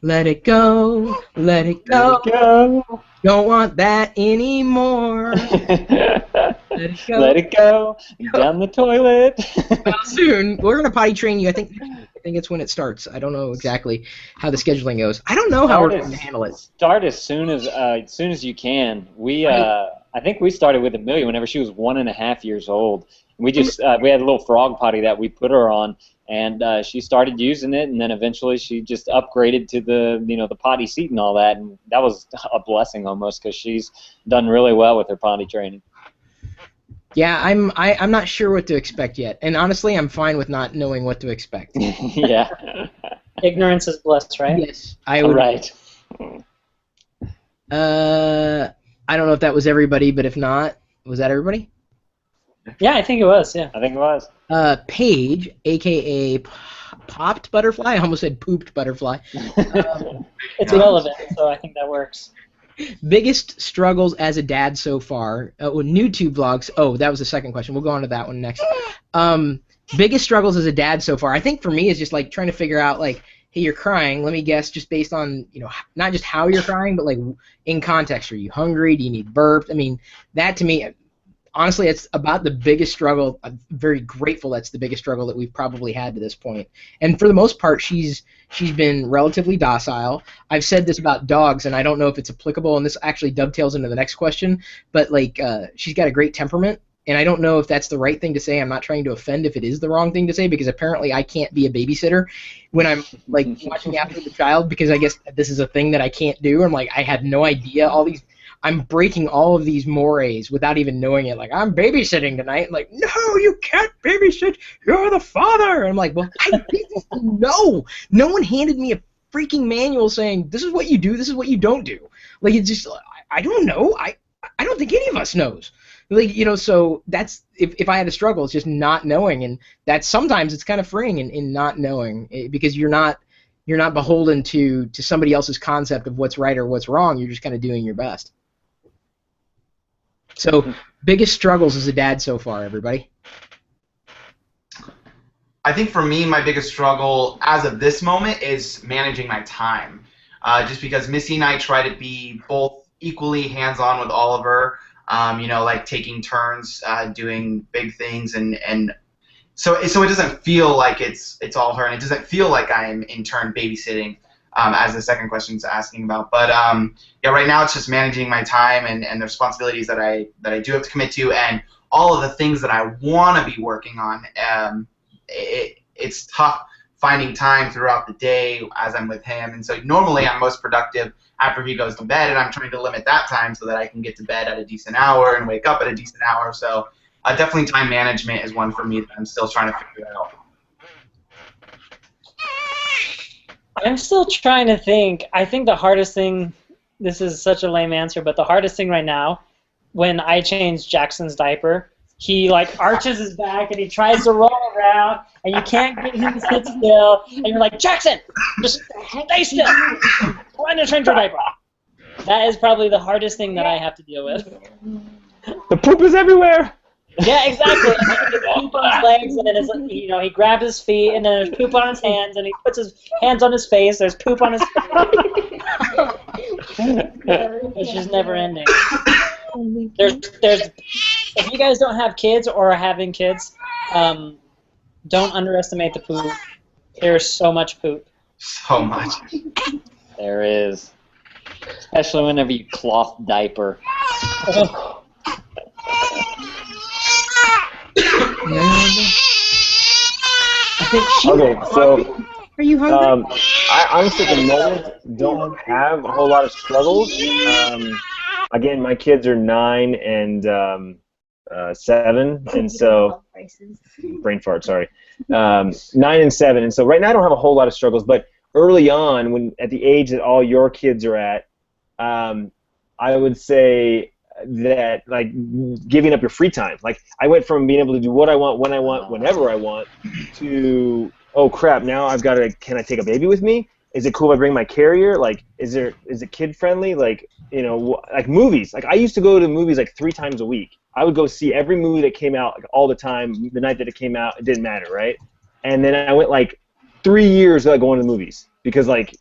Let it go. Let it go. Don't want that anymore. Let it go. Let it go. Down the toilet. Well, soon we're gonna potty train you. I think it's when it starts. I don't know exactly how the scheduling goes. I don't know how we're going to handle it. Start as soon as you can. I think we started with Amelia whenever she was 1.5 years old. We just we had a little frog potty that we put her on, and she started using it, and then eventually she just upgraded to the the potty seat and all that, and that was a blessing almost because she's done really well with her potty training. Yeah, I'm not sure what to expect yet, and honestly, I'm fine with not knowing what to expect. Yeah. Ignorance is bliss, right? Yes, I would. Right. I don't know if that was everybody, but if not, was that everybody? Yeah, I think it was. Yeah, I think it was. Paige, aka Popped Butterfly. I almost said Pooped Butterfly. It's relevant, so I think that works. Biggest struggles as a dad so far. New tube vlogs. Oh, that was the second question. We'll go on to that one next. Biggest struggles as a dad so far. I think for me is just like trying to figure out like, hey, you're crying. Let me guess, just based on not just how you're crying, but like in context. Are you hungry? Do you need burped? I mean, that to me, honestly, it's about the biggest struggle. I'm very grateful that's the biggest struggle that we've probably had to this point. And for the most part, she's been relatively docile. I've said this about dogs, and I don't know if it's applicable, and this actually dovetails into the next question, but like she's got a great temperament, and I don't know if that's the right thing to say. I'm not trying to offend if it is the wrong thing to say, because apparently I can't be a babysitter when I'm like watching after the child, because I guess this is a thing that I can't do. I'm like, I had no idea I'm breaking all of these mores without even knowing it. Like, I'm babysitting tonight. Like, no, you can't babysit. You're the father. And I'm like, well, I didn't know. No one handed me a freaking manual saying, this is what you do, this is what you don't do. Like, it's just, I don't know. I don't think any of us knows. Like, so that's, if I had a struggle, it's just not knowing. And that sometimes it's kind of freeing in not knowing, because you're not beholden to somebody else's concept of what's right or what's wrong. You're just kind of doing your best. So, biggest struggles as a dad so far, everybody? I think for me, my biggest struggle as of this moment is managing my time. Just because Missy and I try to be both equally hands-on with Oliver, like taking turns doing big things, and so it doesn't feel like it's all her, and it doesn't feel like I'm in turn babysitting, as the second question is asking about. But yeah, right now it's just managing my time and the responsibilities that I do have to commit to, and all of the things that I want to be working on. It's tough finding time throughout the day as I'm with him, and so normally I'm most productive after he goes to bed, and I'm trying to limit that time so that I can get to bed at a decent hour and wake up at a decent hour. So definitely time management is one for me that I'm still trying to figure out. I'm still trying to think. I think the hardest thing, this is such a lame answer, but the hardest thing right now, when I change Jackson's diaper, he like arches his back and he tries to roll around, and you can't get him to sit still, and you're like, Jackson, just stay still. Trying to change your diaper. That is probably the hardest thing that I have to deal with. The poop is everywhere. Yeah, exactly. And then there's poop on his legs, and then he grabs his feet, and then there's poop on his hands, and he puts his hands on his face. There's poop on his face. It's just never ending. There's. If you guys don't have kids or are having kids, don't underestimate the poop. There's so much poop. So much. There is. Especially whenever you cloth diaper. Okay, so are you hungry? I honestly at the moment don't have a whole lot of struggles. Again, my kids are 9 and 7, and so brain fart. Sorry, 9 and 7, and so right now I don't have a whole lot of struggles. But early on, when at the age that all your kids are at, I would say that like giving up your free time. Like I went from being able to do what I want, when I want, whenever I want, to oh crap, now I've got to. Can I take a baby with me? Is it cool if I bring my carrier? Like, is it kid friendly? Like, like movies. Like I used to go to movies like 3 times a week. I would go see every movie that came out like, all the time. The night that it came out, it didn't matter, right? And then I went like 3 years without going to the movies because like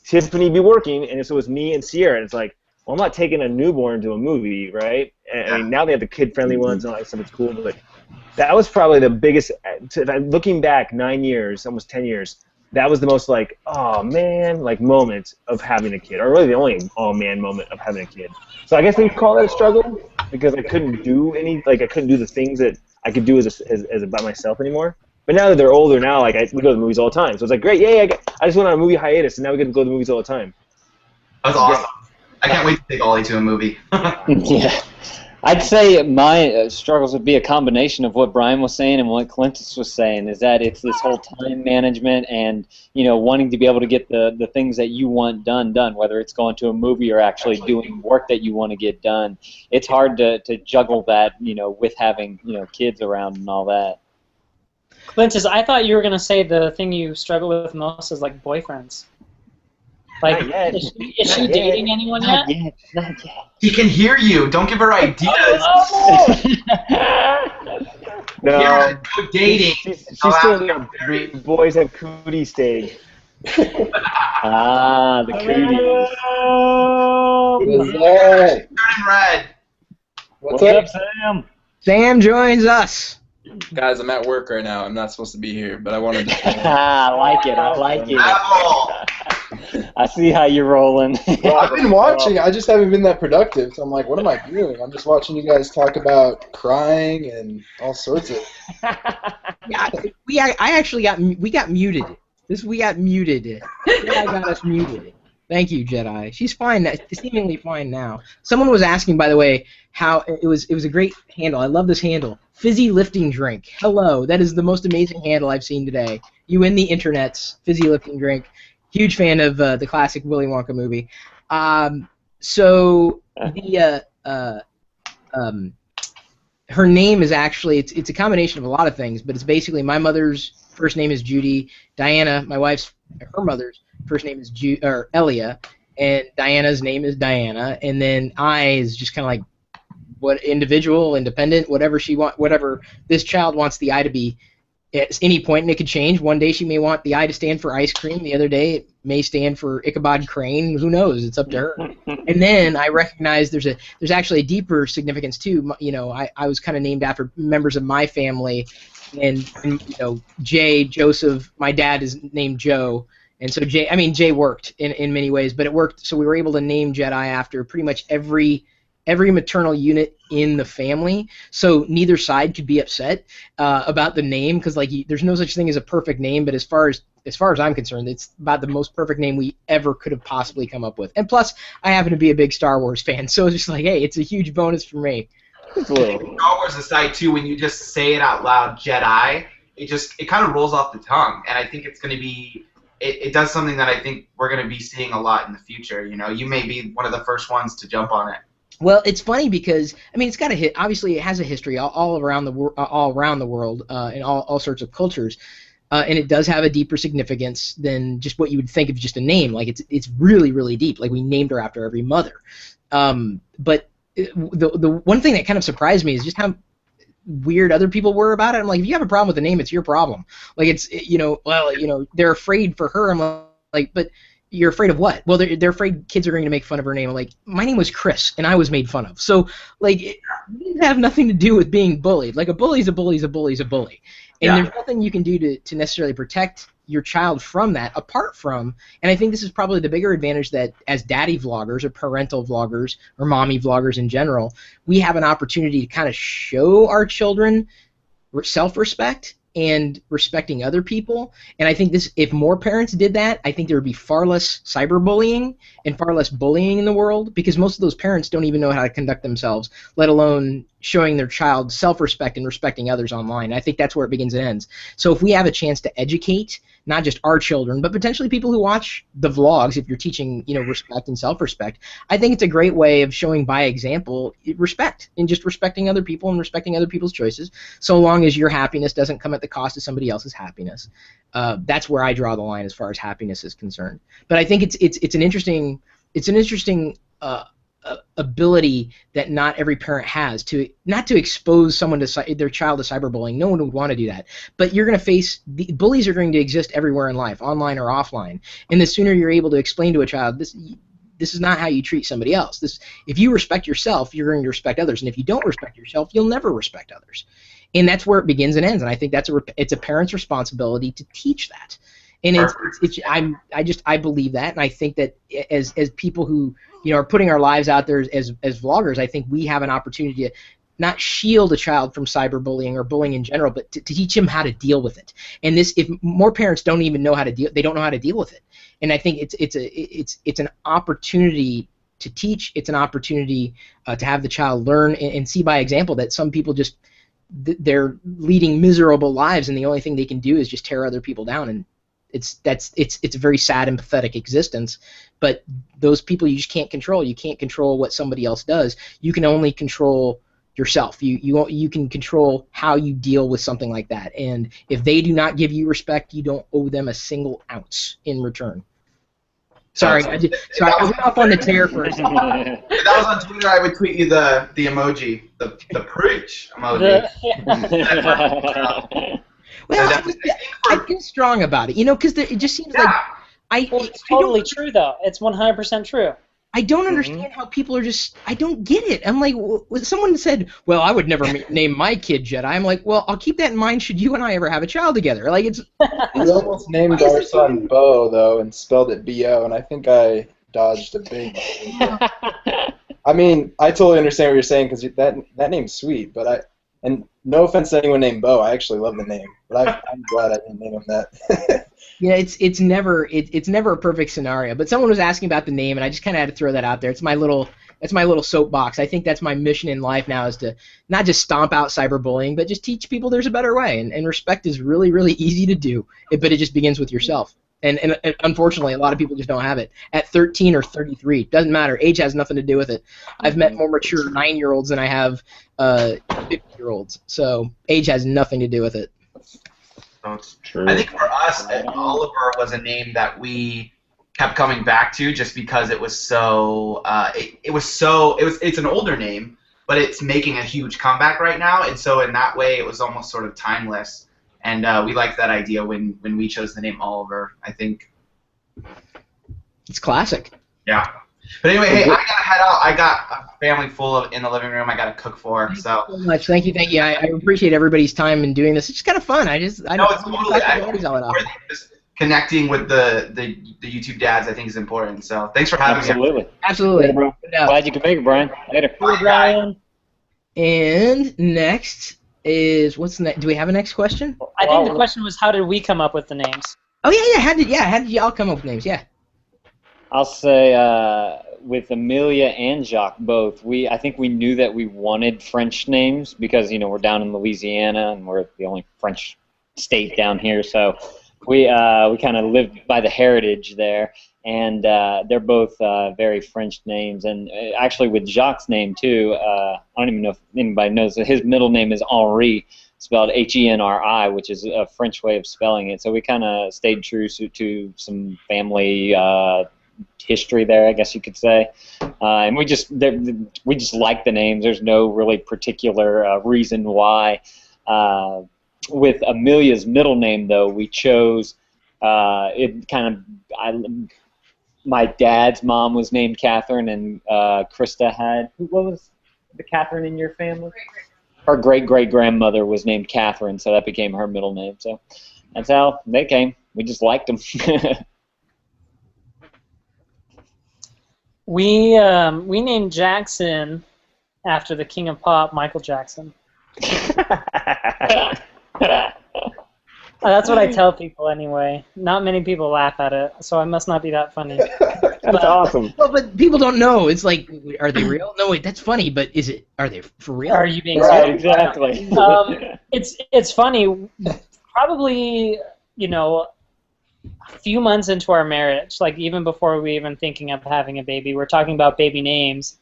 Tiffany be working, and so it was me and Sierra, and it's like, well, I'm not taking a newborn to a movie, right? And I mean, now they have the kid-friendly ones and all that stuff. It's cool, but that was probably the biggest. Looking back, 9 years, almost 10 years, that was the most like, oh man, like moment of having a kid, or really the only oh man moment of having a kid. So I guess they call that a struggle because I couldn't do I couldn't do the things that I could do as by myself anymore. But now that they're older, now like we go to the movies all the time. So it's like great, yay! I just went on a movie hiatus, and now we get to go to the movies all the time. That's awesome. I can't wait to take Ollie to a movie. Yeah. I'd say my struggles would be a combination of what Brian was saying and what Clintus was saying, is that it's this whole time management and, wanting to be able to get the things that you want done, whether it's going to a movie or actually doing work that you want to get done. It's hard to juggle that, with having, kids around and all that. Clintus, I thought you were going to say the thing you struggle with most is like boyfriends. Like, is she dating anyone yet? Not yet. He can hear you. Don't give her ideas. No. Yeah, good dating. She's still in the boys have cootie stage. Ah, the cooties. Turning red. What's up, Sam? Sam joins us. Guys, I'm at work right now. I'm not supposed to be here, but I wanted to. I like it. I like it. I see how you're rolling. Well, I've been watching. I just haven't been that productive. So I'm like, what am I doing? I'm just watching you guys talk about crying and all sorts of. Yeah, we got muted. We got muted. Jedi got us muted. Thank you, Jedi. She's fine, seemingly fine now. Someone was asking, by the way, how it was a great handle. I love this handle. Fizzy lifting drink. Hello, that is the most amazing handle I've seen today. You in the internets, fizzy lifting drink. Huge fan of the classic Willy Wonka movie. So her name is actually it's a combination of a lot of things, but it's basically my mother's first name is Judy. Diana, my wife's her mother's first name is Elia, and Diana's name is Diana, and then I is just kind of like what individual, independent, whatever this child wants the I to be at any point, and it could change. One day she may want the I to stand for ice cream. The other day it may stand for Ichabod Crane. Who knows? It's up to her. And then I recognize there's actually a deeper significance too. You know, I was kind of named after members of my family, and you know, Joseph. My dad is named Joe, and so Jay worked in many ways, but it worked. So we were able to name Jedi after pretty much every maternal unit in the family, so neither side could be upset about the name, because like there's no such thing as a perfect name, but as far as I'm concerned, it's about the most perfect name we ever could have possibly come up with. And plus, I happen to be a big Star Wars fan, so it's just like, hey, it's a huge bonus for me. Star Wars aside too, when you just say it out loud, Jedi, it kind of rolls off the tongue, and I think it's going to be. It does something that I think we're going to be seeing a lot in the future. You know, you may be one of the first ones to jump on it. Well, it's funny because it's got a hit. Obviously, it has a history all around the world in all sorts of cultures, and it does have a deeper significance than just what you would think of just a name. Like it's really, really deep. Like we named her after every mother. But the one thing that kind of surprised me is just how weird other people were about it. I'm like, if you have a problem with the name, it's your problem. Like it's they're afraid for her. I'm like, but. You're afraid of what? Well, they're afraid kids are going to make fun of her name. I'm like, my name was Chris, and I was made fun of. So, like, it didn't have nothing to do with being bullied. Like, a bully's a bully's a bully's a bully. And there's nothing you can do to necessarily protect your child from that, apart from, and I think this is probably the bigger advantage that as daddy vloggers or parental vloggers or mommy vloggers in general, we have an opportunity to kind of show our children self-respect and respecting other people. And I think if more parents did that, I think there would be far less cyberbullying and far less bullying in the world, because most of those parents don't even know how to conduct themselves, let alone showing their child self-respect and respecting others online. I think that's where it begins and ends. So if we have a chance to educate not just our children, but potentially people who watch the vlogs, if you're teaching, respect and self-respect, I think it's a great way of showing by example respect and just respecting other people and respecting other people's choices, so long as your happiness doesn't come at the cost of somebody else's happiness. That's where I draw the line as far as happiness is concerned. But I think it's an interesting ability that not every parent has, to not to expose someone to their child to cyberbullying. No one would want to do that. But you're going to face bullies are going to exist everywhere in life, online or offline. And the sooner you're able to explain to a child this is not how you treat somebody else. If you respect yourself, you're going to respect others, and if you don't respect yourself, you'll never respect others. And that's where it begins and ends. And I think it's a parent's responsibility to teach that. And I believe that, and I think that as people who are putting our lives out there as vloggers, I think we have an opportunity to not shield a child from cyberbullying or bullying in general, but to teach him how to deal with it. And if more parents don't even know how to deal, they don't know how to deal with it. And I think it's an opportunity to teach. It's an opportunity to have the child learn and see by example that some people just they're leading miserable lives, and the only thing they can do is just tear other people down. And it's a very sad and pathetic existence, but those people you just can't control. You can't control what somebody else does. You can only control yourself. You can control how you deal with something like that. And if they do not give you respect, you don't owe them a single ounce in return. Sorry, I went off on the tear for a second. If that was on Twitter, I would tweet you the emoji, the preach emoji. Well, I feel strong about it, because it just seems like it's totally true, though. It's 100% true. I don't understand how people are just. I don't get it. I'm like, someone said, "Well, I would never name my kid Jedi." I'm like, "Well, I'll keep that in mind. Should you and I ever have a child together?" Like, it's. We almost named our son Bo though, and spelled it B-O, and I think I dodged a big. I mean, I totally understand what you're saying because that name's sweet, but and no offense to anyone named Bo, I actually love the name, but I'm glad I didn't name him that. Yeah, it's never a perfect scenario. But someone was asking about the name, and I just kind of had to throw that out there. It's my little soapbox. I think that's my mission in life now, is to not just stomp out cyberbullying, but just teach people there's a better way. And respect is really, really easy to do, but it just begins with yourself. And unfortunately, a lot of people just don't have it. At 13 or 33, doesn't matter. Age has nothing to do with it. I've met more mature 9-year-olds than I have 50-year-olds. So age has nothing to do with it. That's true. I think for us, Oliver was a name that we kept coming back to just because it was so. It's an older name, but it's making a huge comeback right now, and so in that way, it was almost sort of timeless. And we liked that idea when we chose the name Oliver, I think. It's classic. Yeah. But anyway, hey, I gotta head out. I got a family full in the living room I gotta cook for. So. Thank you so much. Thank you. I appreciate everybody's time in doing this. It's just kind of fun. Just connecting with the YouTube dads, I think, is important. So thanks for having me. Absolutely. Later, bro. Glad you could make it, Brian. Later. Bye, Brian. And next is what's next? Do we have a next question? I think the question was, how did we come up with the names? Oh yeah. How did y'all come up with names? Yeah. I'll say with Amelia and Jacques both, I think we knew that we wanted French names because we're down in Louisiana and we're the only French state down here, so we kind of lived by the heritage there, and they're both very French names. And actually with Jacques' name too, I don't even know if anybody knows that his middle name is Henri, spelled Henri, which is a French way of spelling it. So we kind of stayed true to some family history there, I guess you could say, and we just like the names. There's no really particular reason why. With Amelia's middle name, though, we chose it kind of. My dad's mom was named Catherine, and Krista had what was the Catherine in your family? Her great-great-grandmother was named Catherine, so that became her middle name. So that's how they came. We just liked them. We named Jackson after the King of Pop, Michael Jackson. That's what I tell people anyway. Not many people laugh at it, so I must not be that funny. That's awesome. Well, but people don't know. It's like, are they real? No, wait, that's funny, but are they for real? Are you being right? serious? Exactly. It's funny. Probably, a few months into our marriage, like even before we even thinking of having a baby, we're talking about baby names,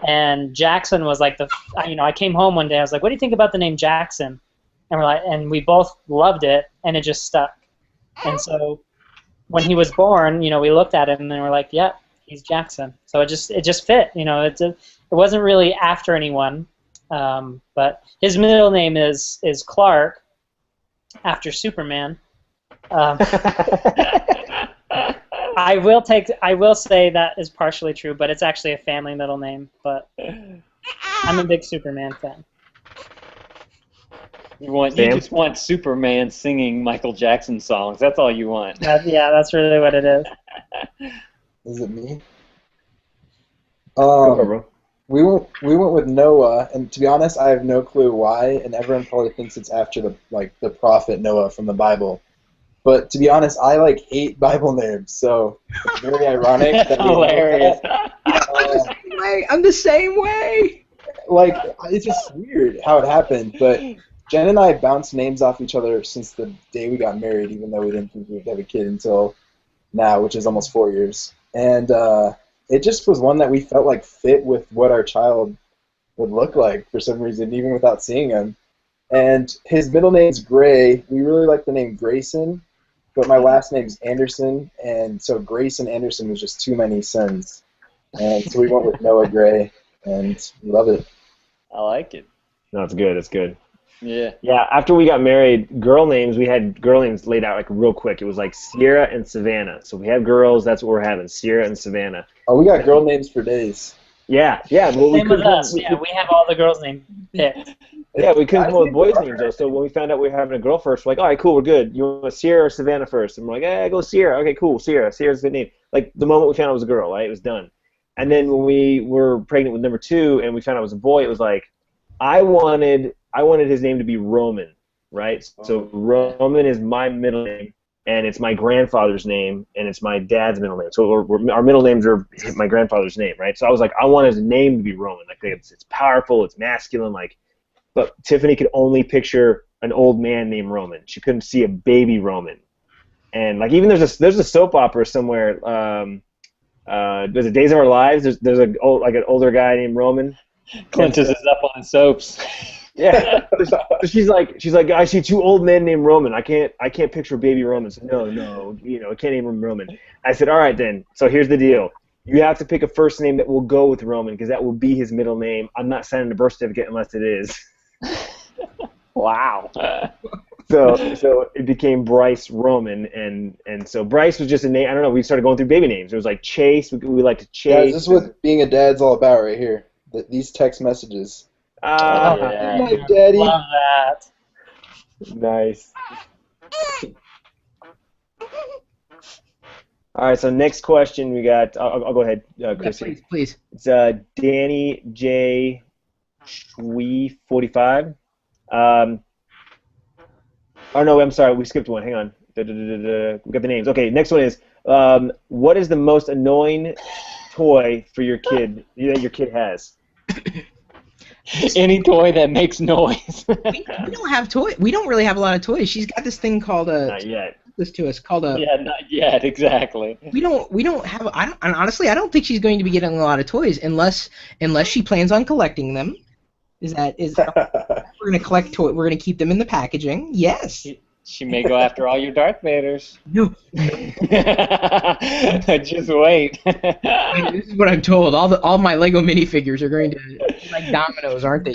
and Jackson was like I came home one day, I was like, what do you think about the name Jackson? And we both loved it, and it just stuck. And so when he was born, we looked at him and we're like, yeah, he's Jackson. So it just fit, it wasn't really after anyone, but his middle name is Clark, after Superman. I will say that is partially true, but it's actually a family middle name. But I'm a big Superman fan. You just want Superman singing Michael Jackson songs. That's all you want. Yeah, that's really what it is. Is it me? We went with Noah, and to be honest, I have no clue why, and everyone probably thinks it's after the prophet Noah from the Bible. But to be honest, I hate Bible names, so it's very ironic that we hilarious. I'm the same way. It's just weird how it happened, but Jen and I bounced names off each other since the day we got married, even though we didn't think we'd have a kid until now, which is almost 4 years. And it just was one that we felt fit with what our child would look like for some reason, even without seeing him. And his middle name's Gray. We really like the name Grayson, but my last name's Anderson, and so Grayson Anderson was just too many sons. And so we went with Noah Gray, and we love it. I like it. No, it's good. It's good. Yeah. Yeah, after we got married, we had girl names laid out like real quick. It was like Sierra and Savannah. So we have girls, that's what we're having, Sierra and Savannah. Oh, we got girl names for days. Yeah. Well, Same with us. Yeah, we have all the girls' names picked. Yeah, we couldn't come up with boys' names though. So when we found out we were having a girl first, we're like, all right, cool, we're good. You want Sierra or Savannah first? And we're like, go Sierra. Okay, cool, Sierra. Sierra's a good name. Like the moment we found out it was a girl, right? It was done. And then when we were pregnant with number 2 and we found out it was a boy, it was like, I wanted his name to be Roman, right? So Roman is my middle name, and it's my grandfather's name, and it's my dad's middle name. So our middle names are my grandfather's name, right? So I was like, I want his name to be Roman. Like it's powerful, it's masculine, like. But Tiffany could only picture an old man named Roman. She couldn't see a baby Roman. And like even there's a soap opera somewhere. There's a Days of Our Lives. There's an older guy named Roman. Clinches us up on soaps. Yeah. she's like, I see 2 old men named Roman. I can't picture baby Roman. So no, I can't name him Roman. I said, all right then. So here's the deal. You have to pick a first name that will go with Roman because that will be his middle name. I'm not signing a birth certificate unless it is. Wow. So it became Bryce Roman, and so Bryce was just a name. I don't know. We started going through baby names. It was like Chase. We like to Chase. Guys, this is what being a dad's all about right here. These text messages. Yeah. My daddy. Love that. Nice. All right. So next question we got. I'll go ahead, Chris. Yeah, please. It's Danny J. Schwee 45. Oh no, I'm sorry, we skipped one. Hang on. We got the names. Okay, next one is what is the most annoying toy for your kid that your kid has? Any toy that makes noise. we don't have toys. We don't really have a lot of toys. She's got this thing called a. Not yet. This to us called a. Yeah, not yet. Exactly. We don't have. And honestly, I don't think she's going to be getting a lot of toys unless she plans on collecting them. We're gonna collect toys? We're gonna keep them in the packaging. Yes. She may go after all your Darth Vaders. No. Just wait. This is what I'm told. All my Lego minifigures are going to be like dominoes, aren't they?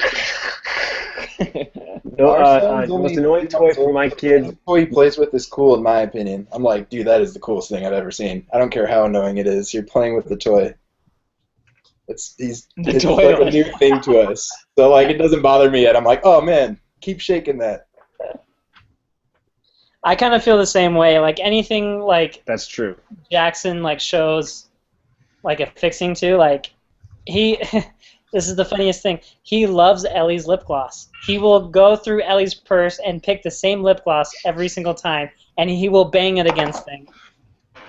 No, most annoying toy for my kids. The toy he plays with is cool, in my opinion. I'm like, dude, that is the coolest thing I've ever seen. I don't care how annoying it is. You're playing with the toy. It's like a new thing to us. So like, it doesn't bother me yet. I'm like, oh man, keep shaking that. I kind of feel the same way. Like anything like that's true. Jackson like shows like affixing to like he. This is the funniest thing. He loves Ellie's lip gloss. He will go through Ellie's purse and pick the same lip gloss every single time, and he will bang it against things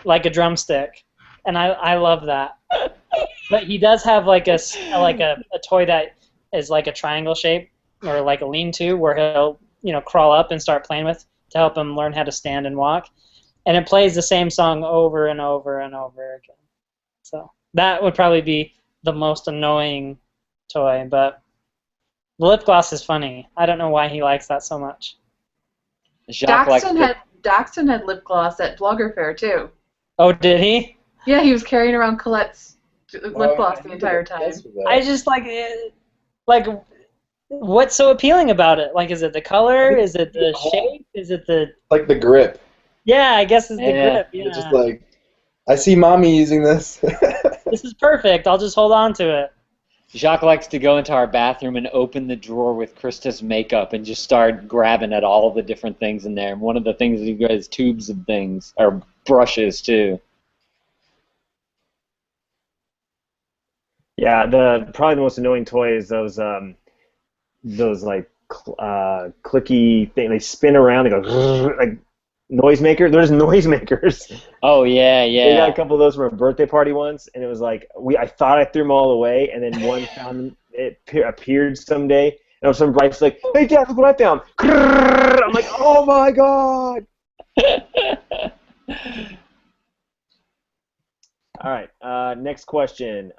like a drumstick. And I love that. But he does have like a toy that is like a triangle shape or like a lean-to where he'll crawl up and start playing with to help him learn how to stand and walk. And it plays the same song over and over and over again. So that would probably be the most annoying toy, but the lip gloss is funny. I don't know why he likes that so much. Daxton had lip gloss at Blogger Fair too. Oh, did he? Yeah, he was carrying around Colette's lip gloss the entire time. I just like it. Like, what's so appealing about it? Like, is it the color? Is it the shape? Is it the like the grip? Yeah, I guess it's the grip. Yeah. It's just like, I see mommy using this. This is perfect. I'll just hold on to it. Jacques likes to go into our bathroom and open the drawer with Krista's makeup and just start grabbing at all the different things in there. And one of the things he has tubes of things, or brushes too. Yeah, probably the most annoying toy is those like clicky thing. They spin around. They go like noisemaker. There's noisemakers. Oh yeah. We got a couple of those from a birthday party once, and it was like I thought I threw them all away, and then one found it appeared someday, and some Bryce's like, "Hey Dad, look what I found!" I'm like, "Oh my god!" All right, next question.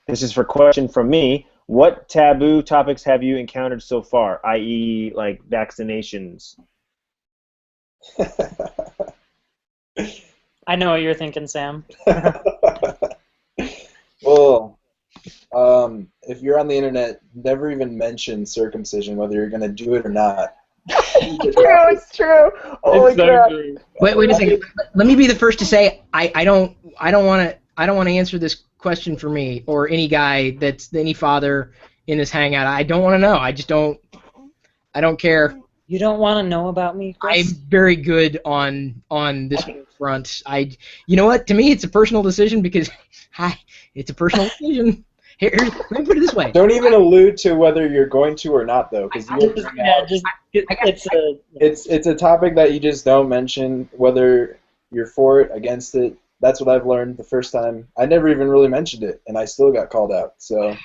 This is for question from me. What taboo topics have you encountered so far, i.e., like vaccinations? I know what you're thinking, Sam. Well, if you're on the internet, never even mention circumcision, whether you're going to do it or not. It's true. Holy crap. Wait a second. Let me be the first to say I don't want to answer this question for me or any guy that's any father in this hangout. I don't want to know. I don't care. You don't want to know about me, Chris? I'm very good on this front. You know what? To me, it's a personal decision because it's a personal decision. Here, let me put it this way. Don't even allude to whether you're going to or not, though, because it's a topic that you just don't mention whether you're for it, against it. That's what I've learned the first time. I never even really mentioned it, and I still got called out. So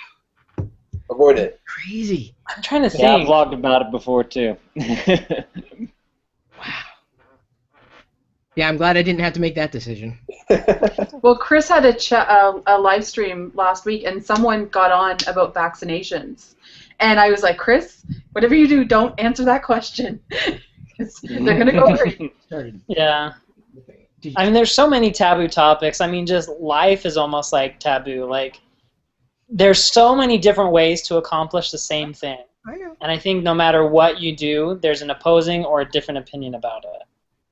avoid it. Crazy. I'm trying to think. Yeah, I've vlogged about it before too. Wow. Yeah, I'm glad I didn't have to make that decision. Well, Chris had a live stream last week, and someone got on about vaccinations. And I was like, Chris, whatever you do, don't answer that question. Because they're going to go crazy. Yeah. I mean, there's so many taboo topics. I mean, just life is almost like taboo. Like, there's so many different ways to accomplish the same thing. I know. And I think no matter what you do, there's an opposing or a different opinion about it.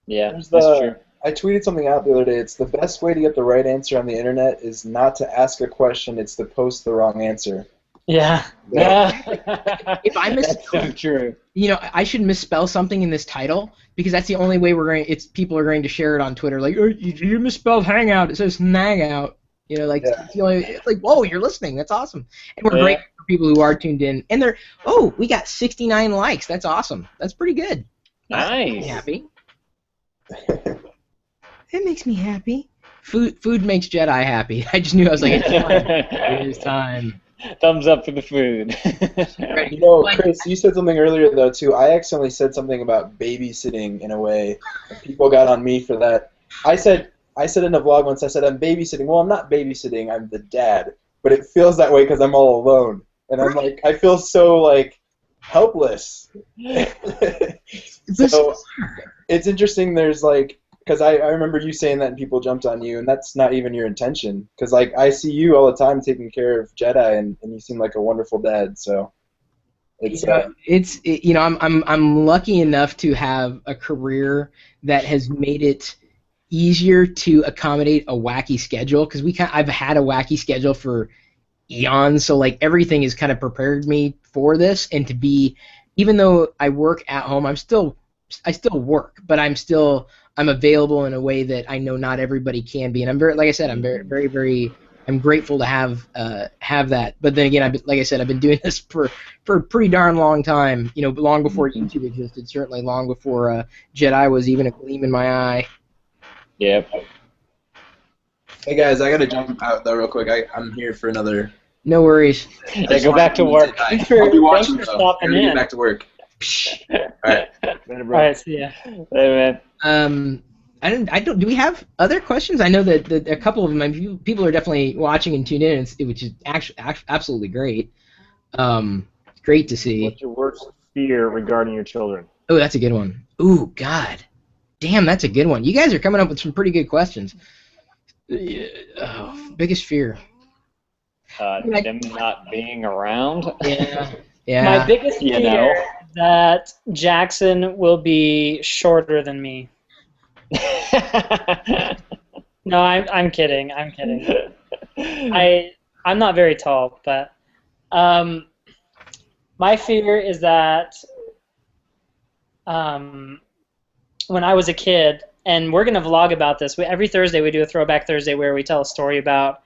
Yeah, that's true. I tweeted something out the other day. It's the best way to get the right answer on the internet is not to ask a question, it's to post the wrong answer. Yeah. If I That's so true. You know, I should misspell something in this title because that's the only way people are going to share it on Twitter. Like, oh, you misspelled Hangout. It says Hangout. You know, like it's like, whoa, you're listening. That's awesome. And we're grateful for people who are tuned in. And we got 69 likes. That's awesome. That's pretty good. Nice. I'm happy. It makes me happy. Food makes Jedi happy. I just knew. I was like, it is time. Thumbs up for the food. You know, Chris, you said something earlier though too. I accidentally said something about babysitting in a way. And people got on me for that. I said in a vlog once, I said I'm babysitting. Well, I'm not babysitting. I'm the dad. But it feels that way because I'm all alone, and I'm like, I feel so like helpless. So it's interesting. There's like. Because I remember you saying that and people jumped on you, and that's not even your intention. Because like I see you all the time taking care of Jedi, and you seem like a wonderful dad. So it's I'm lucky enough to have a career that has made it easier to accommodate a wacky schedule. Because I've had a wacky schedule for eons, so like everything has kind of prepared me for this, and to be, even though I work at home, I still work, but I'm available in a way that I know not everybody can be, and I'm very, like I said, I'm very, very, very, I'm grateful to have that. But then again, like I said, I've been doing this for a pretty darn long time. You know, long before YouTube existed, certainly long before Jedi was even a gleam in my eye. Yep. Hey guys, I gotta jump out though real quick. I'm here for another. No worries. Yeah, go back to work. I'll be watching though. Stopping Get in. back to work. All right. All right, see ya. Hey, man. I don't. Do we have other questions? I know that a couple of them. People are definitely watching and tuned in, which is actually absolutely great. Great to see. What's your worst fear regarding your children? Oh, that's a good one. Ooh, God, damn, that's a good one. You guys are coming up with some pretty good questions. Biggest fear. Them not being around. Yeah. Yeah. My biggest fear is that Jackson will be shorter than me. No, I'm kidding. I'm kidding. I'm not very tall, but my fear is that when I was a kid, and we're gonna vlog about this. Every Thursday we do a Throwback Thursday where we tell a story about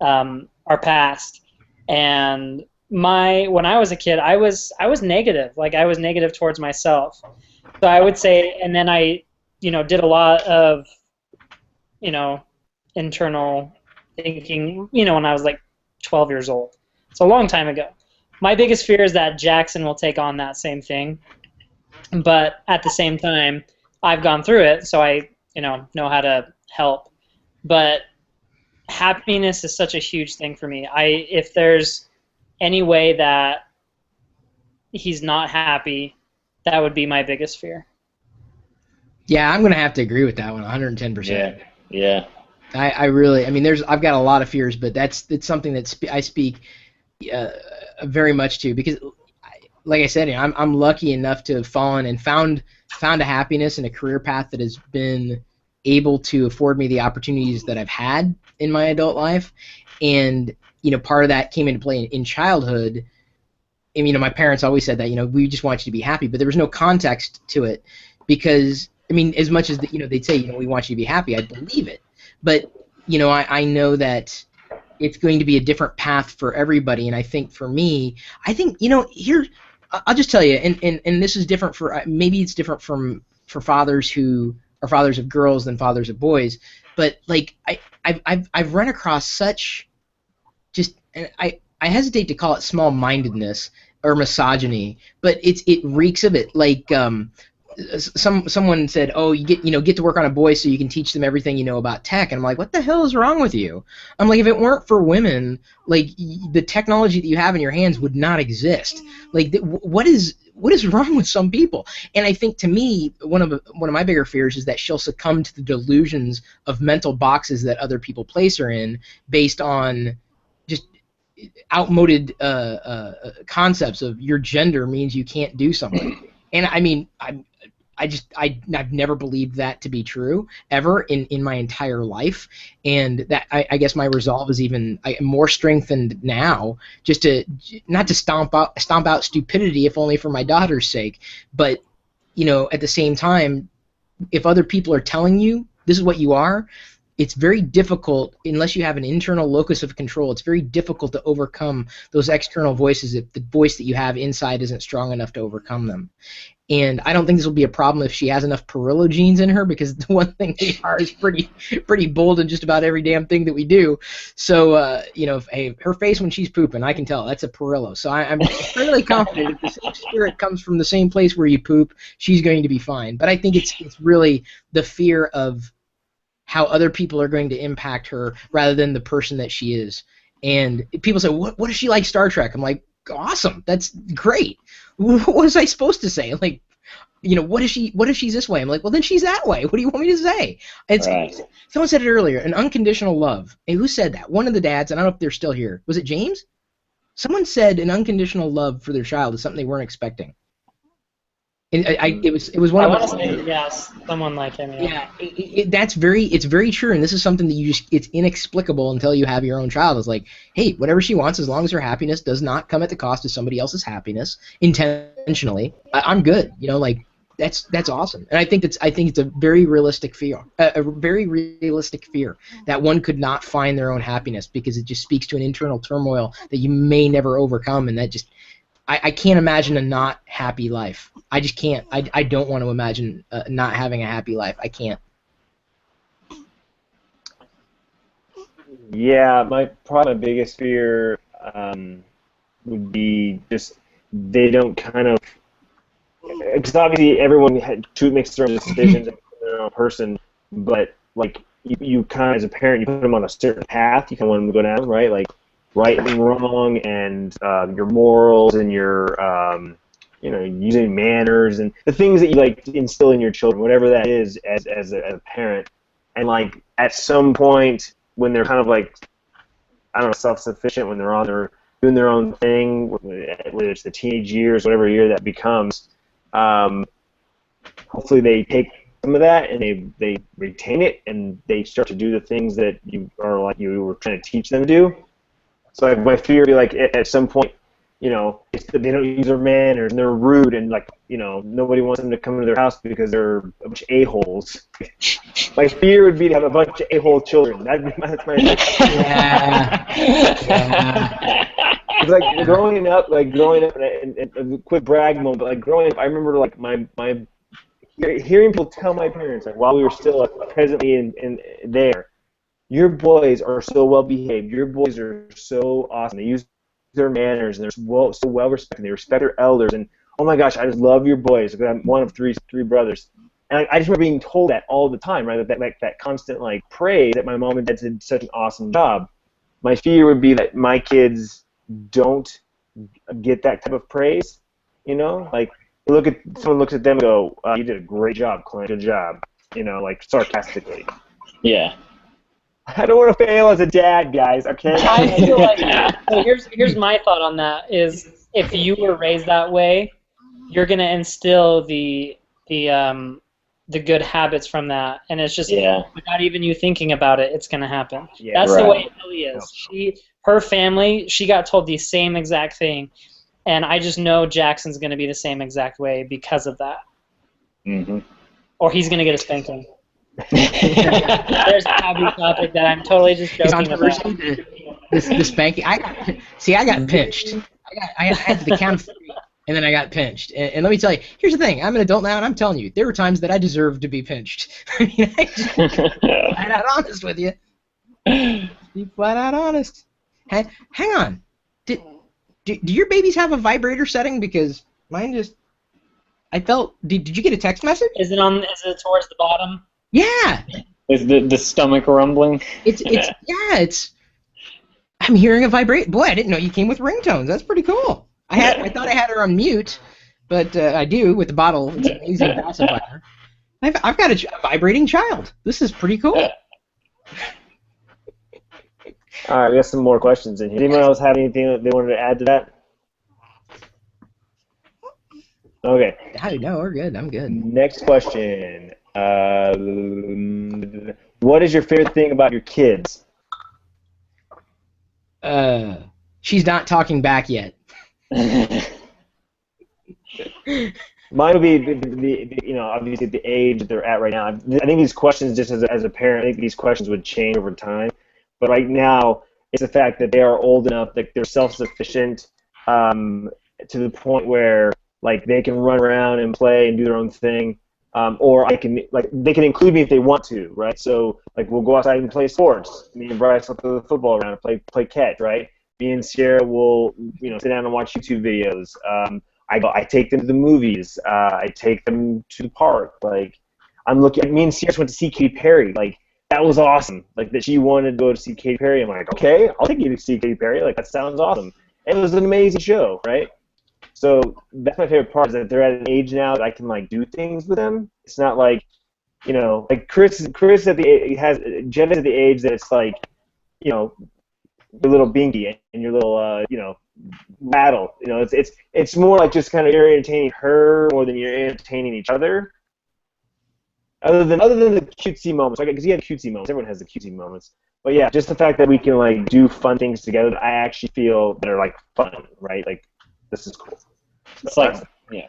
our past. And when I was a kid, I was negative. Like, I was negative towards myself. So I would say, and then I did a lot of internal thinking, when I was like 12 years old. So a long time ago. My biggest fear is that Jackson will take on that same thing. But at the same time, I've gone through it, so I know how to help. But happiness is such a huge thing for me. If there's any way that he's not happy, that would be my biggest fear. Yeah, I'm gonna have to agree with that one 110%. Yeah. I really, I mean, I've got a lot of fears, but it's something that I speak very much to, because, like I said, I'm lucky enough to have fallen and found a happiness and a career path that has been able to afford me the opportunities that I've had in my adult life, and part of that came into play in childhood. And my parents always said that we just want you to be happy, but there was no context to it, because as much as they'd say we want you to be happy, I believe it, but I know that it's going to be a different path for everybody. And I think for me, here, I'll just tell you, and this is different for, maybe it's different for fathers who are fathers of girls than fathers of boys, but like I've run across such, just, and I hesitate to call it small-mindedness or misogyny, but it reeks of it. Like someone said, "Oh, you get to work on a boy so you can teach them everything you know about tech," and I'm like, "What the hell is wrong with you?" I'm like, if it weren't for women, like the technology that you have in your hands would not exist. Like, what is wrong with some people? And I think, to me, one of my bigger fears is that she'll succumb to the delusions of mental boxes that other people place her in, based on just outmoded concepts of your gender means you can't do something. And I've never believed that to be true ever in my entire life, and that I guess my resolve is even more strengthened now, just to not to stomp out stupidity, if only for my daughter's sake, but at the same time, if other people are telling you this is what you are, it's very difficult, unless you have an internal locus of control, it's very difficult to overcome those external voices if the voice that you have inside isn't strong enough to overcome them. And I don't think this will be a problem if she has enough Pirillo genes in her, because the one thing they are is pretty bold in just about every damn thing that we do. So, hey, her face when she's pooping, I can tell that's a Pirillo. So I'm fairly confident if the same spirit comes from the same place where you poop, she's going to be fine. But I think it's really the fear of how other people are going to impact her rather than the person that she is. And people say, what if she likes Star Trek? I'm like, awesome, that's great. What was I supposed to say? Like, what if she's this way? I'm like, well, then she's that way. What do you want me to say? Right. Someone said it earlier, an unconditional love. Hey, who said that? One of the dads, and I don't know if they're still here. Was it James? Someone said an unconditional love for their child is something they weren't expecting. And it was one of us. Yes, someone like him. Yeah, it's very true, and this is something that it's inexplicable until you have your own child. It's like, hey, whatever she wants, as long as her happiness does not come at the cost of somebody else's happiness intentionally, I'm good. That's awesome, and I think it's a very realistic fear, that one could not find their own happiness, because it just speaks to an internal turmoil that you may never overcome, and that just. I can't imagine a not happy life. I just can't. I don't want to imagine not having a happy life. I can't. Yeah, probably my biggest fear would be just they don't kind of, because obviously everyone makes their own decisions and their own person, but like you kind of, as a parent, you put them on a certain path. You kind of want them to go down, right? Like right and wrong, and your morals, and your using manners, and the things that you like to instill in your children, whatever that is, as a parent. And like at some point when they're kind of like, I don't know, self-sufficient, when they're doing their own thing, whether it's the teenage years, whatever year that becomes, hopefully they take some of that and they retain it, and they start to do the things that you were trying to teach them to do. So my fear would be like at some point, they don't use their manners and they're rude, and like nobody wants them to come into their house because they're a bunch of a-holes. My fear would be to have a bunch of a-hole children. That's my yeah. It's like growing up, and a quick brag moment, but like growing up, I remember like my hearing people tell my parents, like while we were still presently in there, your boys are so well behaved. Your boys are so awesome. They use their manners, and they're so well respected. They respect their elders, and oh my gosh, I just love your boys. Because I'm one of three brothers, and I just remember being told that all the time, right? That constant like praise that my mom and dad did such an awesome job. My fear would be that my kids don't get that type of praise. Like someone looks at them and go, "You did a great job, Clint. Good job." Like sarcastically. Yeah. I don't want to fail as a dad, guys. Okay. I feel like so here's my thought on that is if you were raised that way, you're gonna instill the good habits from that, and it's just without even you thinking about it, it's gonna happen. Yeah, That's the way Ellie is. Her family, she got told the same exact thing, and I just know Jackson's gonna be the same exact way because of that. Mm-hmm. Or he's gonna get a spanking. There's a taboo topic that I'm totally just joking about. The spanking. I got pinched. I had to the count of 3, and then I got pinched. And let me tell you, here's the thing. I'm an adult now, and I'm telling you, there were times that I deserved to be pinched. I mean, I'm flat out honest with you. Be flat out honest. Hang on. Do your babies have a vibrator setting? Because mine just. I felt. Did you get a text message? Is it towards the bottom? Yeah. Is the stomach rumbling? It's. I'm hearing a vibrate. Boy, I didn't know you came with ringtones. That's pretty cool. I thought I had her on mute, but I do with the bottle. It's an amazing pacifier. I've got a vibrating child. This is pretty cool. All right, we got some more questions in here. Anyone else have anything that they wanted to add to that? Okay. No, we're good. I'm good. Next question. What is your favorite thing about your kids? She's not talking back yet. Mine would be obviously the age that they're at right now. I think these questions, just as a parent, I think these questions would change over time. But right now, it's the fact that they are old enough that they're self-sufficient to the point where like they can run around and play and do their own thing, or they can include me if they want to, right? So like we'll go outside and play sports. Me and Bryce will throw the football around and play catch, right? Me and Sierra will sit down and watch YouTube videos. I take them to the movies. I take them to the park. Like me and Sierra went to see Katy Perry. Like that was awesome. Like that she wanted to go to see Katy Perry. I'm like, okay, I'll take you to see Katy Perry. Like that sounds awesome. And it was an amazing show, right? So that's my favorite part is that they're at an age now that I can like do things with them. It's not like, like Chris at Jenna's at the age that it's like, your little binky and your little battle. It's more like just kind of you're entertaining her more than you're entertaining each other. Other than the cutesy moments, because you have cutesy moments. Everyone has the cutesy moments. But yeah, just the fact that we can like do fun things together that I actually feel that are like fun, right? Like this is cool. It's like, yeah,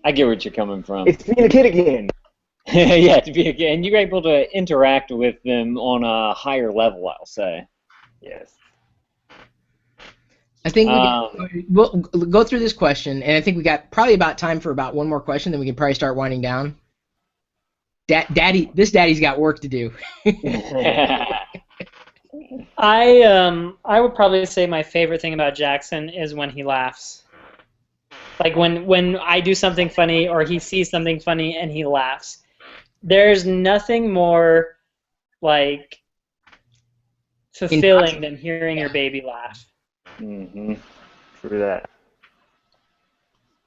I get where you're coming from. It's being a kid again. Yeah, to be again, and you're able to interact with them on a higher level, I'll say. Yes. I think we'll go through this question, and I think we got probably about time for about one more question, then we can probably start winding down. This daddy's got work to do. I would probably say my favorite thing about Jackson is when he laughs. Like when I do something funny or he sees something funny and he laughs. There's nothing more like fulfilling than hearing your baby laugh. Mm-hmm. True that.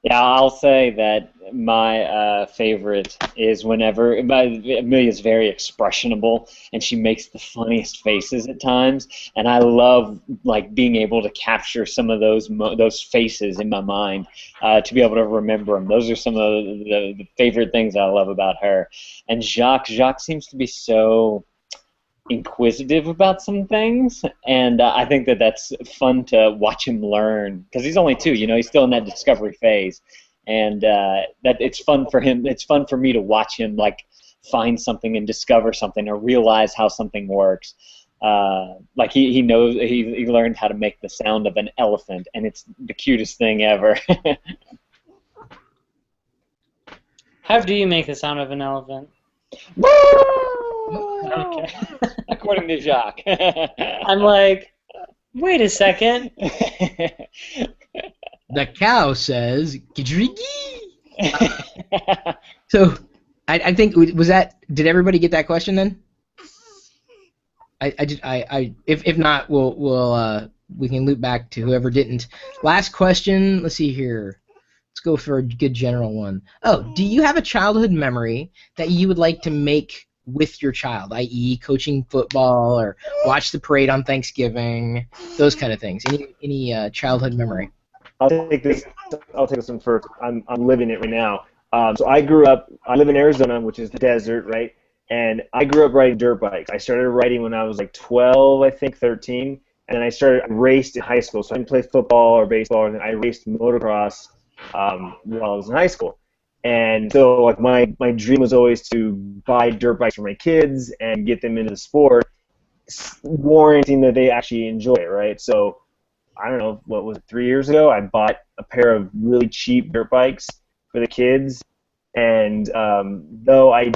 Yeah, I'll say that my favorite is whenever Amelia's very expressionable and she makes the funniest faces at times, and I love like being able to capture some of those faces in my mind to be able to remember them. Those are some of the favorite things I love about her. And Jacques seems to be so inquisitive about some things, and I think that's fun to watch him learn because he's only 2. He's still in that discovery phase, and that it's fun for him. It's fun for me to watch him like find something and discover something or realize how something works. Like he knows he learned how to make the sound of an elephant, and it's the cutest thing ever. How do you make the sound of an elephant? Okay. According to Jacques. I'm like, wait a second. The cow says, "Kidrigi." So, I think did everybody get that question then? If not, we can loop back to whoever didn't. Last question. Let's see here. Let's go for a good general one. Oh, do you have a childhood memory that you would like to make with your child, i.e., coaching football or watch the parade on Thanksgiving, those kind of things. Any childhood memory? I'll take this one first. I'm living it right now. So I live in Arizona, which is the desert, right? And I grew up riding dirt bikes. I started riding when I was like 12, I think, 13. And then I raced in high school. So I didn't play football or baseball, and then I raced motocross while I was in high school. And so like my dream was always to buy dirt bikes for my kids and get them into the sport, warranting that they actually enjoy it, right? So I don't know, what was it, 3 years ago, I bought a pair of really cheap dirt bikes for the kids. And though I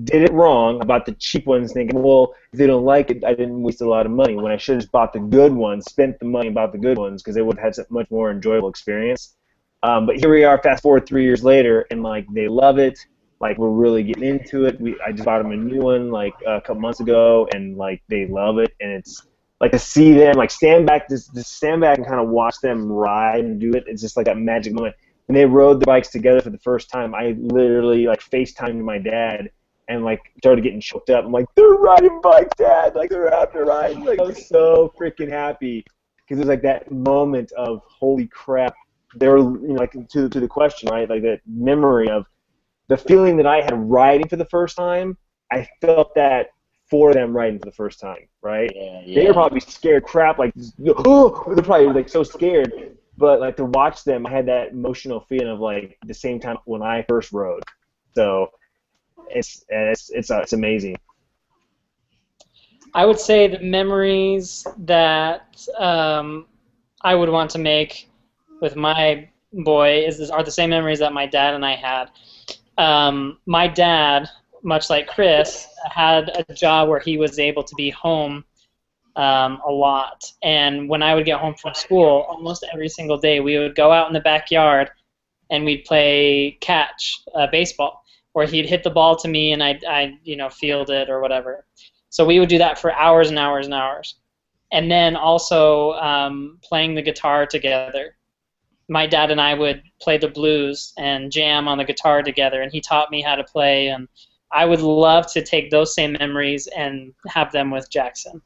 did it wrong about the cheap ones, thinking, well, if they don't like it, I didn't waste a lot of money, when I should have just bought the good ones, spent the money and bought the good ones, because they would have had a much more enjoyable experience. But here we are, fast forward 3 years later, and like they love it. Like we're really getting into it. I just bought them a new one like a couple months ago, and like they love it. And it's like to see them like stand back and kind of watch them ride and do it. It's just like that magic moment. When they rode the bikes together for the first time, I literally like FaceTimed my dad and like started getting choked up. I'm like, they're riding bikes, Dad. Like they're out there riding. Like I was so freaking happy because it was like that moment of holy crap. They were, like to the question, right? Like that memory of the feeling that I had riding for the first time. I felt that for them riding for the first time, right? Yeah. They were probably scared crap, like oh, they're probably like so scared. But like to watch them, I had that emotional feeling of like the same time when I first rode. So it's amazing. I would say the memories that I would want to make with my boy are the same memories that my dad and I had. My dad, much like Chris, had a job where he was able to be home a lot. And when I would get home from school, almost every single day, we would go out in the backyard and we'd play catch, baseball, where he'd hit the ball to me and I'd field it or whatever. So we would do that for hours and hours and hours. And then also playing the guitar together. My dad and I would play the blues and jam on the guitar together, and he taught me how to play. And I would love to take those same memories and have them with Jackson.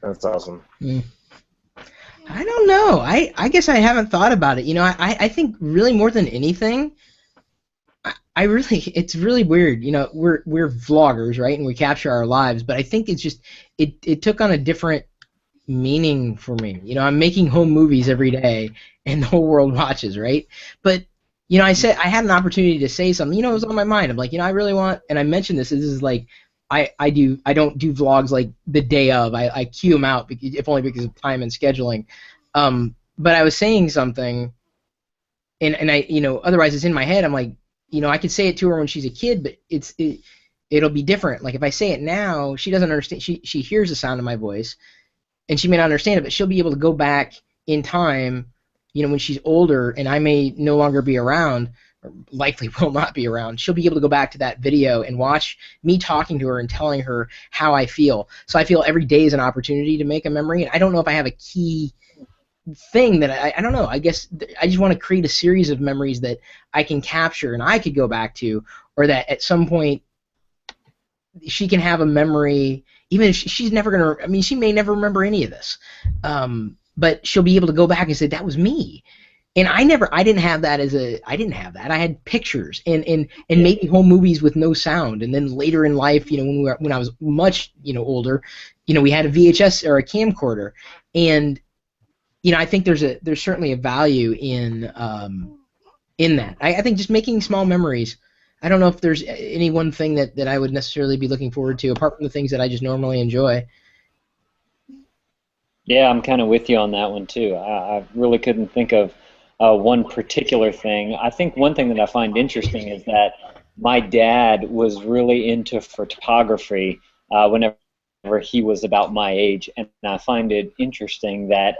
That's awesome. I don't know. I guess I haven't thought about it. I think really more than anything, it's really weird. We're vloggers, right? And we capture our lives, but I think it's just it took on a different meaning for me. I'm making home movies every day and the whole world watches, right? But I had an opportunity to say something, it was on my mind. I'm like, I really want, and I mentioned this is like I don't do vlogs like the day of. I queue them out, if only because of time and scheduling. But I was saying something, and I otherwise it's in my head. I'm like, I could say it to her when she's a kid, but it'll be different. Like if I say it now, she doesn't understand. She hears the sound of my voice, and she may not understand it, but she'll be able to go back in time, when she's older, and I may no longer be around, or likely will not be around. She'll be able to go back to that video and watch me talking to her and telling her how I feel. So I feel every day is an opportunity to make a memory, and I don't know if I have a key thing that I don't know. I guess I just want to create a series of memories that I can capture and I could go back to, or that at some point she can have a memory, even if she's never going to, she may never remember any of this, but she'll be able to go back and say, that was me. And I didn't have that. I had pictures and maybe home movies with no sound. And then later in life, when I was much, older, we had a VHS or a camcorder. And, I think there's certainly a value in that. I think just making small memories. I don't know if there's any one thing that I would necessarily be looking forward to, apart from the things that I just normally enjoy. Yeah, I'm kind of with you on that one too. I really couldn't think of one particular thing. I think one thing that I find interesting is that my dad was really into photography whenever he was about my age, and I find it interesting that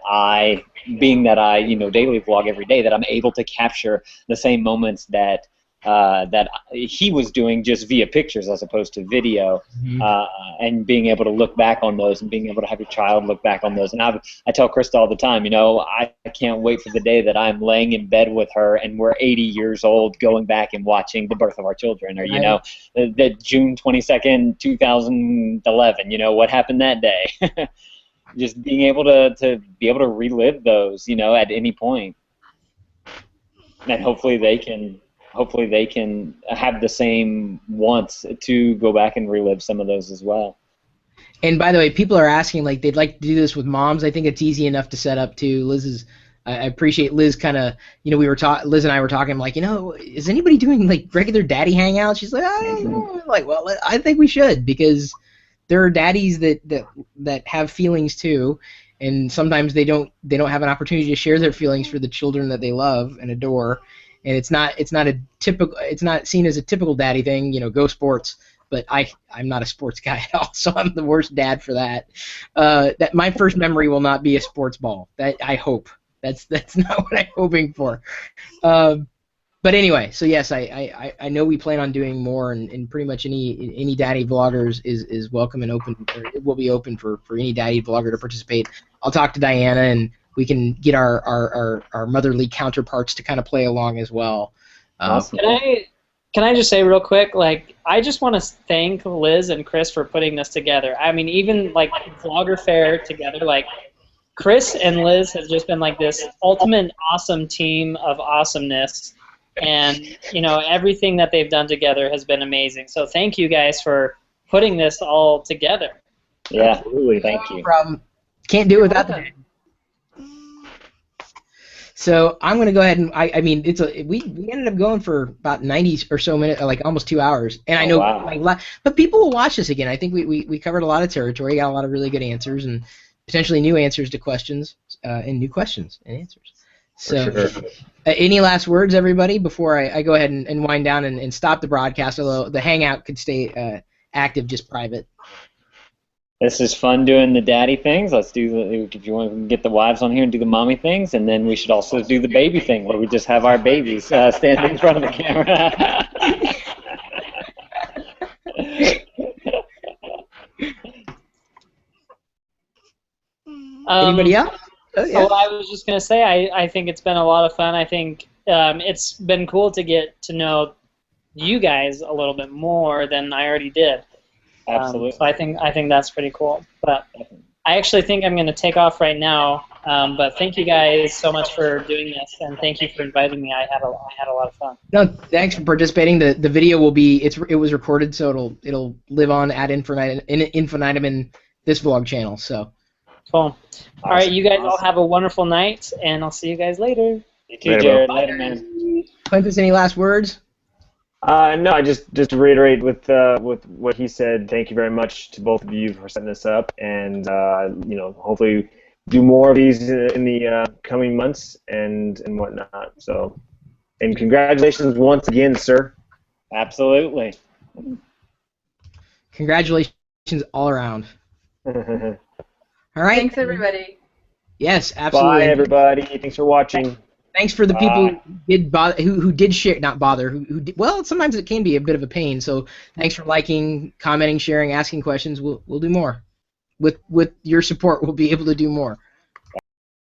being that I daily vlog every day, that I'm able to capture the same moments that he was doing just via pictures as opposed to video, and being able to look back on those and being able to have your child look back on those. And I tell Krista all the time, I can't wait for the day that I'm laying in bed with her and we're 80 years old going back and watching the birth of our children, or the June 22nd, 2011. What happened that day? Just being able to relive those, at any point, and hopefully they can have the same wants to go back and relive some of those as well. And by the way, people are asking, like, they'd like to do this with moms. I think it's easy enough to set up too. I appreciate Liz kind of, Liz and I were talking, I'm like, is anybody doing like regular daddy hangouts? She's like, I don't know. Like, well, I think we should, because there are daddies that have feelings too, and sometimes they don't have an opportunity to share their feelings for the children that they love and adore. And it's not seen as a typical daddy thing, go sports. But I'm not a sports guy at all, so I'm the worst dad for that. That my first memory will not be a sports ball. That I hope. That's not what I'm hoping for. But anyway, so yes, I know we plan on doing more, and pretty much any daddy vloggers is welcome and open. Or it will be open for any daddy vlogger to participate. I'll talk to Diana, and we can get our motherly counterparts to kind of play along as well. Awesome. Can I just say real quick, like, I just want to thank Liz and Chris for putting this together. I mean, even like Vlogger Fair together, like, Chris and Liz have just been like this ultimate awesome team of awesomeness, and everything that they've done together has been amazing. So thank you guys for putting this all together. Yeah, absolutely. Thank you. No problem. Can't do it without them. So I'm gonna go ahead and we ended up going for about 90 or so minutes, like almost 2 hours, and I know, but people will watch this again. I think we covered a lot of territory, got a lot of really good answers, and potentially new answers to questions, and new questions and answers. So, sure. Any last words, everybody, before I go ahead and wind down and stop the broadcast? Although the Hangout could stay active, just private. This is fun doing the daddy things. Let's do if you want to get the wives on here and do the mommy things, and then we should also do the baby thing where we just have our babies standing in front of the camera. Anybody else? Oh, yeah. Well, I was just going to say, I think it's been a lot of fun. I think it's been cool to get to know you guys a little bit more than I already did. Absolutely. So I think that's pretty cool. But I actually think I'm going to take off right now. But thank you guys so much for doing this, and thank you for inviting me. I had a lot of fun. No, thanks for participating. The video will be it was recorded, so it'll live on ad infinitum in this vlog channel. So cool. All right, you guys all have a wonderful night, and I'll see you guys later. You too, Jared. Later, man. Quintus, any last words? No, I just to reiterate with what he said. Thank you very much to both of you for setting this up, and hopefully do more of these in the coming months and whatnot. So, and congratulations once again, sir. Absolutely. Congratulations all around. All right. Thanks, everybody. Yes, absolutely. Bye, everybody. Thanks for watching. Thanks for the people who did share, not bother, who did, well, sometimes it can be a bit of a pain. So thanks for liking, commenting, sharing, asking questions. We'll do more. With your support, we'll be able to do more.